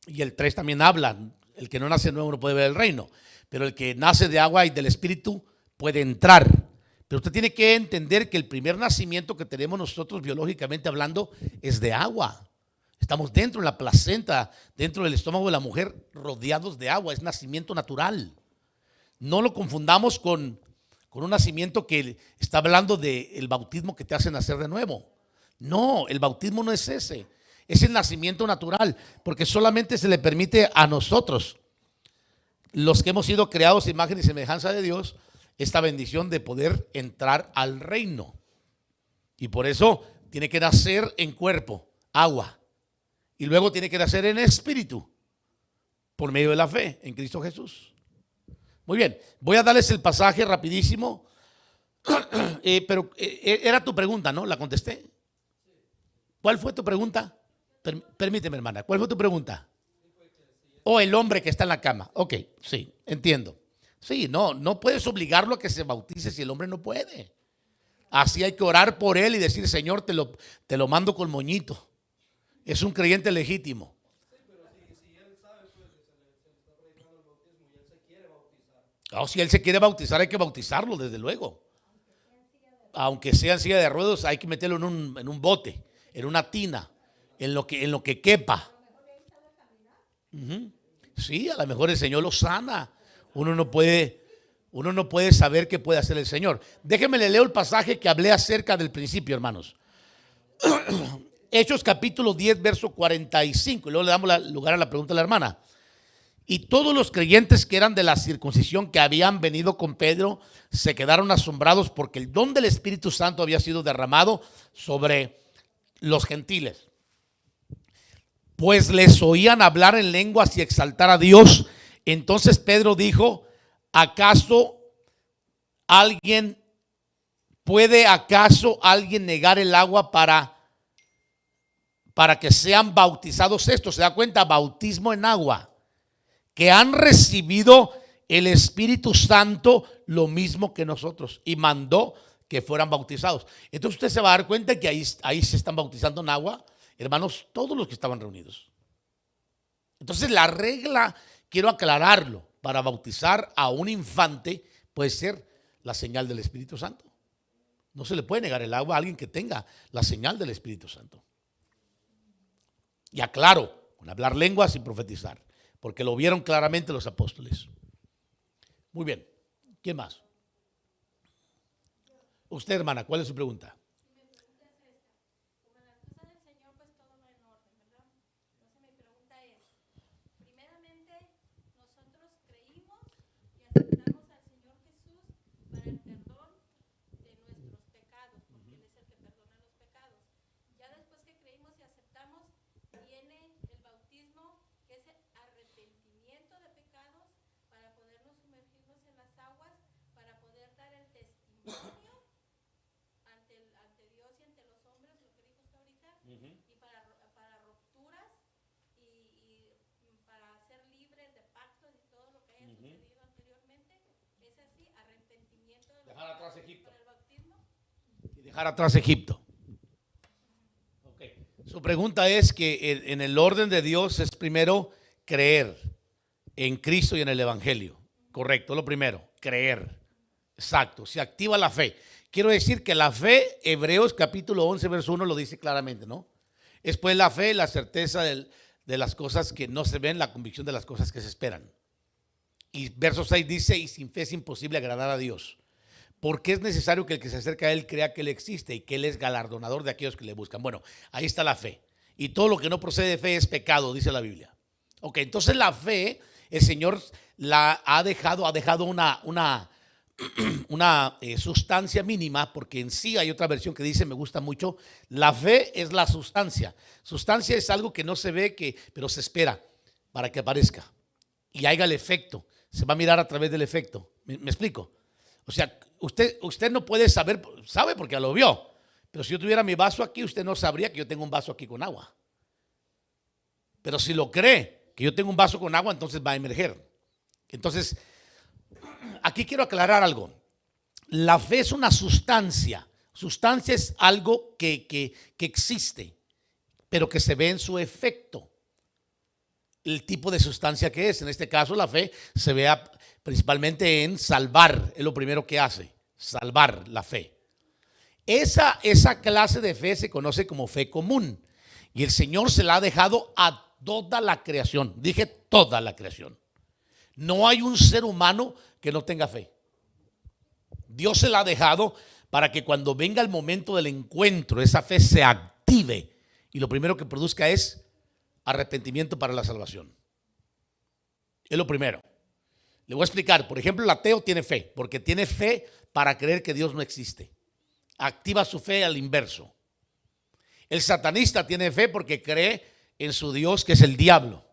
Y el 3 también habla, el que no nace de nuevo no puede ver el reino, pero el que nace de agua y del Espíritu puede entrar. Pero usted tiene que entender que el primer nacimiento que tenemos nosotros biológicamente hablando es de agua. Estamos dentro de la placenta, dentro del estómago de la mujer, rodeados de agua. Es nacimiento natural. No lo confundamos con un nacimiento que está hablando del bautismo que te hace nacer de nuevo. No, el bautismo no es ese. Es el nacimiento natural, porque solamente se le permite a nosotros, los que hemos sido creados a imagen y semejanza de Dios, esta bendición de poder entrar al reino. Y por eso tiene que nacer en cuerpo, agua. Y luego tiene que nacer en espíritu, por medio de la fe en Cristo Jesús. Muy bien, voy a darles el pasaje rapidísimo. Pero era tu pregunta, ¿no? ¿La contesté? ¿Cuál fue tu pregunta? Permíteme, hermana, ¿cuál fue tu pregunta? O el hombre que está en la cama. Ok, sí, entiendo. Sí, no puedes obligarlo a que se bautice si el hombre no puede. Así hay que orar por él y decir, Señor, te lo mando con moñito. Es un creyente legítimo. Sí, pero si él sabe pues, que se le está predicando el bautismo y él se quiere bautizar. Oh, si él se quiere bautizar, hay que bautizarlo, desde luego. Aunque sea en silla de ruedas, hay que meterlo en un bote, en una tina, en lo que quepa. Sí, a lo mejor el Señor lo sana. Uno no puede saber qué puede hacer el Señor. Déjenme le leo el pasaje que hablé acerca del principio, hermanos. Hechos capítulo 10, verso 45. Y luego le damos lugar a la pregunta de la hermana. Y todos los creyentes que eran de la circuncisión que habían venido con Pedro se quedaron asombrados porque el don del Espíritu Santo había sido derramado sobre los gentiles. Pues les oían hablar en lenguas y exaltar a Dios. Entonces Pedro dijo, ¿puede acaso alguien negar el agua para que sean bautizados estos? ¿Se da cuenta? Bautismo en agua. Que han recibido el Espíritu Santo lo mismo que nosotros. Y mandó que fueran bautizados. Entonces usted se va a dar cuenta que ahí se están bautizando en agua, hermanos, todos los que estaban reunidos. Entonces la regla, quiero aclararlo, para bautizar a un infante puede ser la señal del Espíritu Santo. No se le puede negar el agua a alguien que tenga la señal del Espíritu Santo. Y aclaro, con hablar lenguas y profetizar, porque lo vieron claramente los apóstoles. Muy bien, ¿quién más? Usted, hermana, ¿cuál es su pregunta? y para rupturas y para ser libres de pactos y todo lo que haya sucedido anteriormente. Es así, arrepentimiento de Dejar atrás Egipto. para el bautismo. Y dejar atrás Egipto. Okay. Su pregunta es que en el orden de Dios es primero creer en Cristo y en el Evangelio. Correcto, lo primero, creer. Exacto, se activa la fe. Quiero decir que la fe, Hebreos capítulo 11, verso 1 lo dice claramente, ¿no? Es pues la fe, la certeza de las cosas que no se ven, la convicción de las cosas que se esperan. Y verso 6 dice, y sin fe es imposible agradar a Dios, porque es necesario que el que se acerca a Él crea que Él existe y que Él es galardonador de aquellos que le buscan. Bueno, ahí está la fe. Y todo lo que no procede de fe es pecado, dice la Biblia. Ok, entonces la fe, el Señor la ha dejado una sustancia mínima, porque en sí hay otra versión que dice, me gusta mucho, la fe es la sustancia. Sustancia es algo que no se ve, pero se espera para que aparezca y haya el efecto. Se va a mirar a través del efecto. ¿Me explico? O sea, usted no puede saber, sabe porque lo vio, pero si yo tuviera mi vaso aquí, usted no sabría que yo tengo un vaso aquí con agua. Pero si lo cree, que yo tengo un vaso con agua, entonces va a emerger. Entonces, aquí quiero aclarar algo. La fe es una sustancia. Sustancia es algo que existe, pero que se ve en su efecto. El tipo de sustancia que es. En este caso, la fe se ve principalmente en salvar. Es lo primero que hace, salvar la fe. Esa clase de fe se conoce como fe común. Y el Señor se la ha dejado a toda la creación. Dije toda la creación. No hay un ser humano que no tenga fe. Dios se la ha dejado para que cuando venga el momento del encuentro, esa fe se active y lo primero que produzca es arrepentimiento para la salvación. Es lo primero. Le voy a explicar. Por ejemplo, el ateo tiene fe, porque tiene fe para creer que Dios no existe. Activa su fe al inverso. El satanista tiene fe porque cree en su Dios, que es el diablo.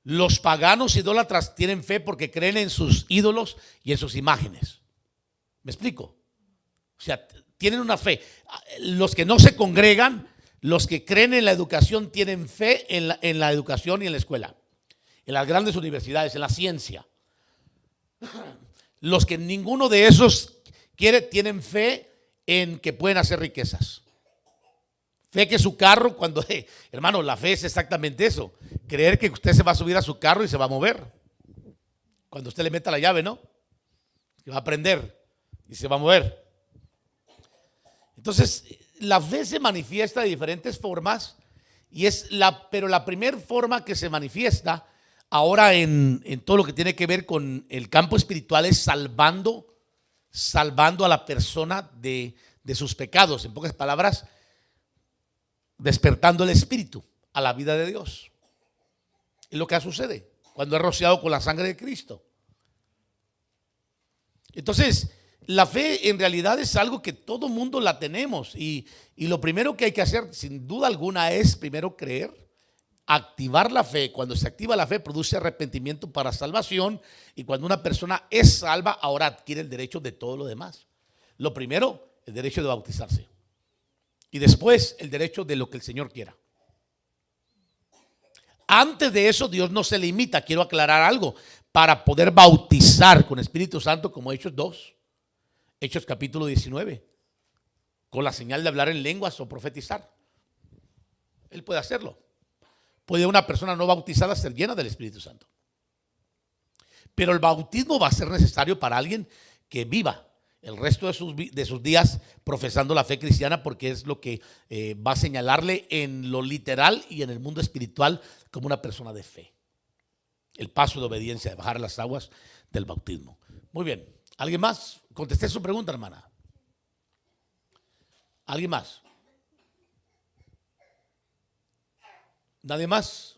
Los paganos idólatras tienen fe porque creen en sus ídolos y en sus imágenes. ¿Me explico? O sea, tienen una fe. Los que no se congregan, los que creen en la educación, tienen fe en la educación y en la escuela, en las grandes universidades, en la ciencia. Los que ninguno de esos tienen fe en que pueden hacer riquezas. Fe que su carro, hermano, la fe es exactamente eso. Creer que usted se va a subir a su carro y se va a mover. Cuando usted le meta la llave, ¿no? Que va a prender y se va a mover. Entonces, la fe se manifiesta de diferentes formas, pero la primera forma que se manifiesta ahora en todo lo que tiene que ver con el campo espiritual es salvando a la persona de sus pecados. En pocas palabras, despertando el espíritu a la vida de Dios. Es lo que sucede cuando es rociado con la sangre de Cristo. Entonces, la fe en realidad es algo que todo mundo la tenemos y lo primero que hay que hacer, sin duda alguna, es primero creer, activar la fe. Cuando se activa la fe, produce arrepentimiento para salvación, y cuando una persona es salva, ahora adquiere el derecho de todo lo demás. Lo primero, el derecho de bautizarse, y después el derecho de lo que el Señor quiera. Antes de eso, Dios no se limita. Quiero aclarar algo. Para poder bautizar con Espíritu Santo, como Hechos 2, Hechos capítulo 19, con la señal de hablar en lenguas o profetizar, Él puede hacerlo. Puede una persona no bautizada ser llena del Espíritu Santo. Pero el bautismo va a ser necesario para alguien que viva el resto de sus días profesando la fe cristiana, porque es lo que va a señalarle en lo literal y en el mundo espiritual como una persona de fe. El paso de obediencia, de bajar las aguas del bautismo. Muy bien. ¿Alguien más? Contesté su pregunta, hermana. ¿Alguien más? ¿Nadie más?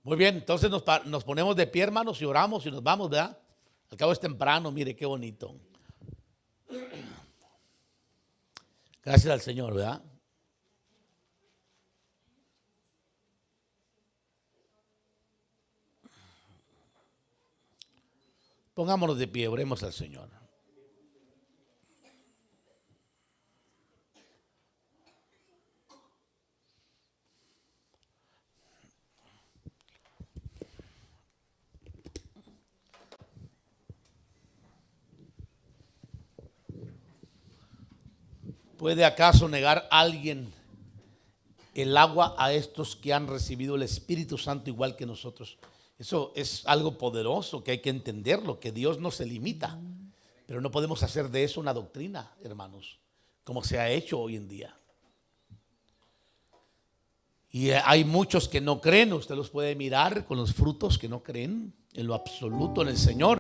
Muy bien, entonces nos ponemos de pie, hermanos, y oramos y nos vamos, ¿verdad? Al cabo es temprano, mire qué bonito. Gracias al Señor, ¿verdad? Pongámonos de pie, oremos al Señor. ¿Puede acaso negar alguien el agua a estos que han recibido el Espíritu Santo igual que nosotros? Eso es algo poderoso que hay que entenderlo, que Dios no se limita, pero no podemos hacer de eso una doctrina, hermanos, como se ha hecho hoy en día. Y hay muchos que no creen, usted los puede mirar con los frutos, que no creen en lo absoluto en el Señor.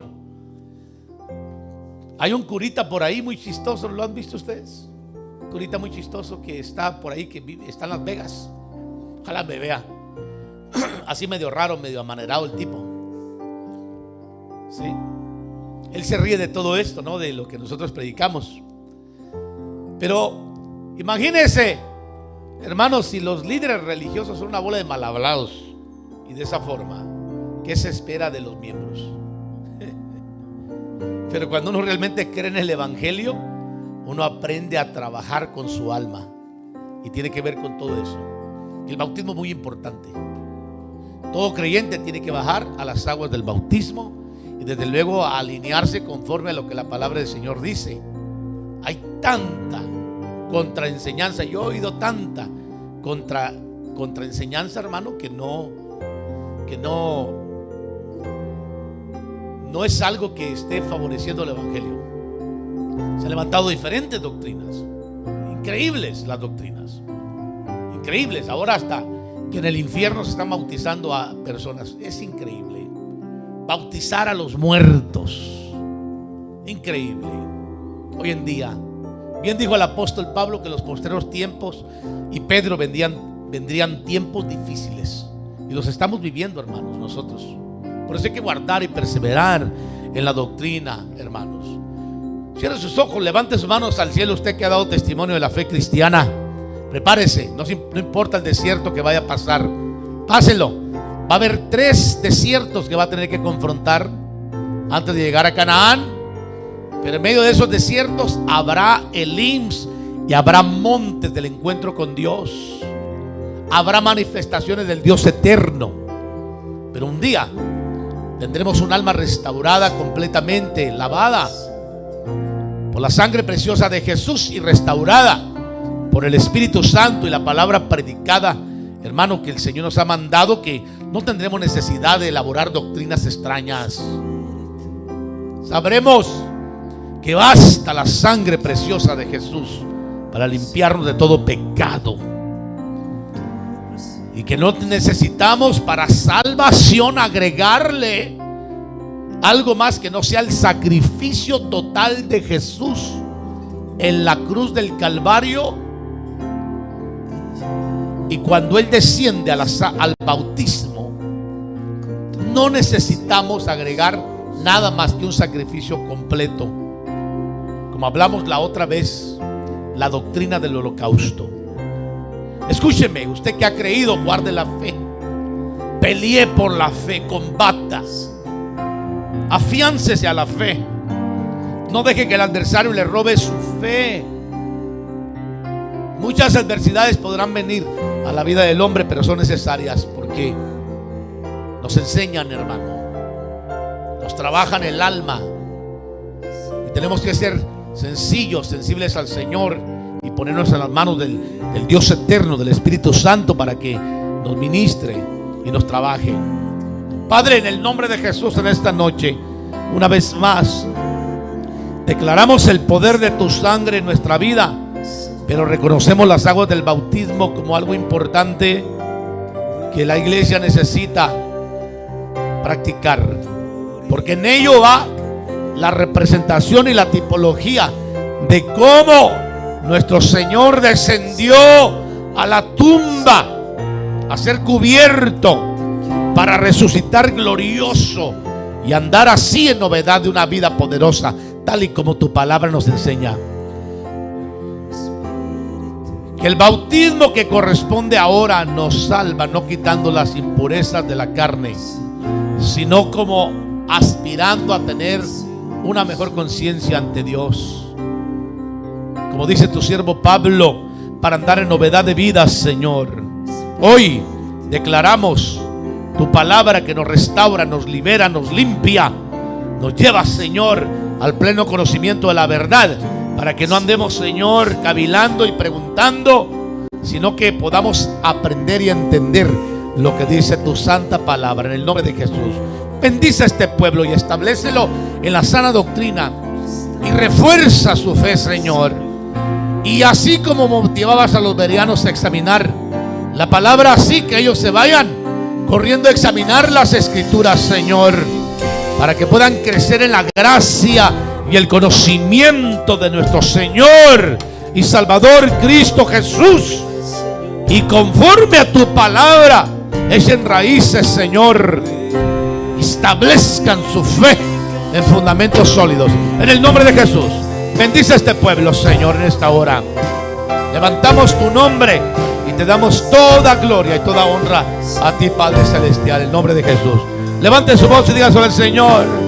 Hay un curita por ahí muy chistoso, ¿lo han visto ustedes? Un curita muy chistoso que está por ahí, que está en Las Vegas. Ojalá me vea. Así medio raro, medio amanerado el tipo. ¿Sí? Él se ríe de todo esto, ¿no? De lo que nosotros predicamos. Pero imagínense, hermanos, si los líderes religiosos son una bola de mal hablados y de esa forma, ¿qué se espera de los miembros? Pero cuando uno realmente cree en el Evangelio, uno aprende a trabajar con su alma y tiene que ver con todo eso. El bautismo es muy importante. Todo creyente tiene que bajar a las aguas del bautismo y desde luego a alinearse conforme a lo que la palabra del Señor dice. Hay tanta contraenseñanza, yo he oído tanta contraenseñanza, hermano, que no es algo que esté favoreciendo el Evangelio. Se han levantado diferentes doctrinas, increíbles las doctrinas, increíbles. Ahora hasta que en el infierno se están bautizando a personas, es increíble. Bautizar a los muertos, increíble. Hoy en día, bien dijo el apóstol Pablo que en los postreros tiempos, y Pedro, vendrían tiempos difíciles, y los estamos viviendo, hermanos, nosotros. Por eso hay que guardar y perseverar en la doctrina, hermanos. Cierre sus ojos, levante sus manos al cielo. Usted que ha dado testimonio de la fe cristiana, prepárese, no importa el desierto que vaya a pasar, páselo. Va a haber 3 desiertos que va a tener que confrontar antes de llegar a Canaán. Pero en medio de esos desiertos habrá Elims y habrá montes del encuentro con Dios. Habrá manifestaciones del Dios eterno. Pero un día tendremos un alma restaurada, completamente lavada por la sangre preciosa de Jesús y restaurada por el Espíritu Santo y la palabra predicada, hermano, que el Señor nos ha mandado, que no tendremos necesidad de elaborar doctrinas extrañas. Sabremos que basta la sangre preciosa de Jesús para limpiarnos de todo pecado, y que no necesitamos para salvación agregarle algo más que no sea el sacrificio total de Jesús en la cruz del Calvario. Y cuando Él desciende al bautismo, no necesitamos agregar nada más que un sacrificio completo. Como hablamos la otra vez, la doctrina del holocausto. Escúcheme, usted que ha creído, guarde la fe, pelee por la fe, combata, afiáncese a la fe. No deje que el adversario le robe su fe. Muchas adversidades podrán venir a la vida del hombre, pero son necesarias porque nos enseñan, hermano, nos trabajan el alma, y tenemos que ser sencillos, sensibles al Señor, y ponernos en las manos del Dios eterno, del Espíritu Santo, para que nos ministre y nos trabaje. Padre, en el nombre de Jesús, en esta noche, una vez más, declaramos el poder de tu sangre en nuestra vida, pero reconocemos las aguas del bautismo como algo importante que la iglesia necesita practicar, porque en ello va la representación y la tipología de cómo nuestro Señor descendió a la tumba a ser cubierto para resucitar glorioso y andar así en novedad de una vida poderosa, tal y como tu palabra nos enseña. Que el bautismo que corresponde ahora nos salva, no quitando las impurezas de la carne, sino como aspirando a tener una mejor conciencia ante Dios. Como dice tu siervo Pablo, para andar en novedad de vida, Señor. Hoy declaramos tu palabra que nos restaura, nos libera, nos limpia, nos lleva, Señor, al pleno conocimiento de la verdad, para que no andemos, Señor, cavilando y preguntando, sino que podamos aprender y entender lo que dice tu santa palabra. En el nombre de Jesús, bendice a este pueblo y establécelo en la sana doctrina y refuerza su fe, Señor. Y así como motivabas a los bereanos a examinar la palabra, así que ellos se vayan corriendo a examinar las escrituras, Señor, para que puedan crecer en la gracia y el conocimiento de nuestro Señor y Salvador Cristo Jesús. Y conforme a tu palabra, echen raíces, Señor, establezcan su fe en fundamentos sólidos. En el nombre de Jesús, bendice a este pueblo, Señor, en esta hora. Levantamos tu nombre y te damos toda gloria y toda honra a ti, Padre Celestial, en el nombre de Jesús. Levante su voz y diga sobre el Señor.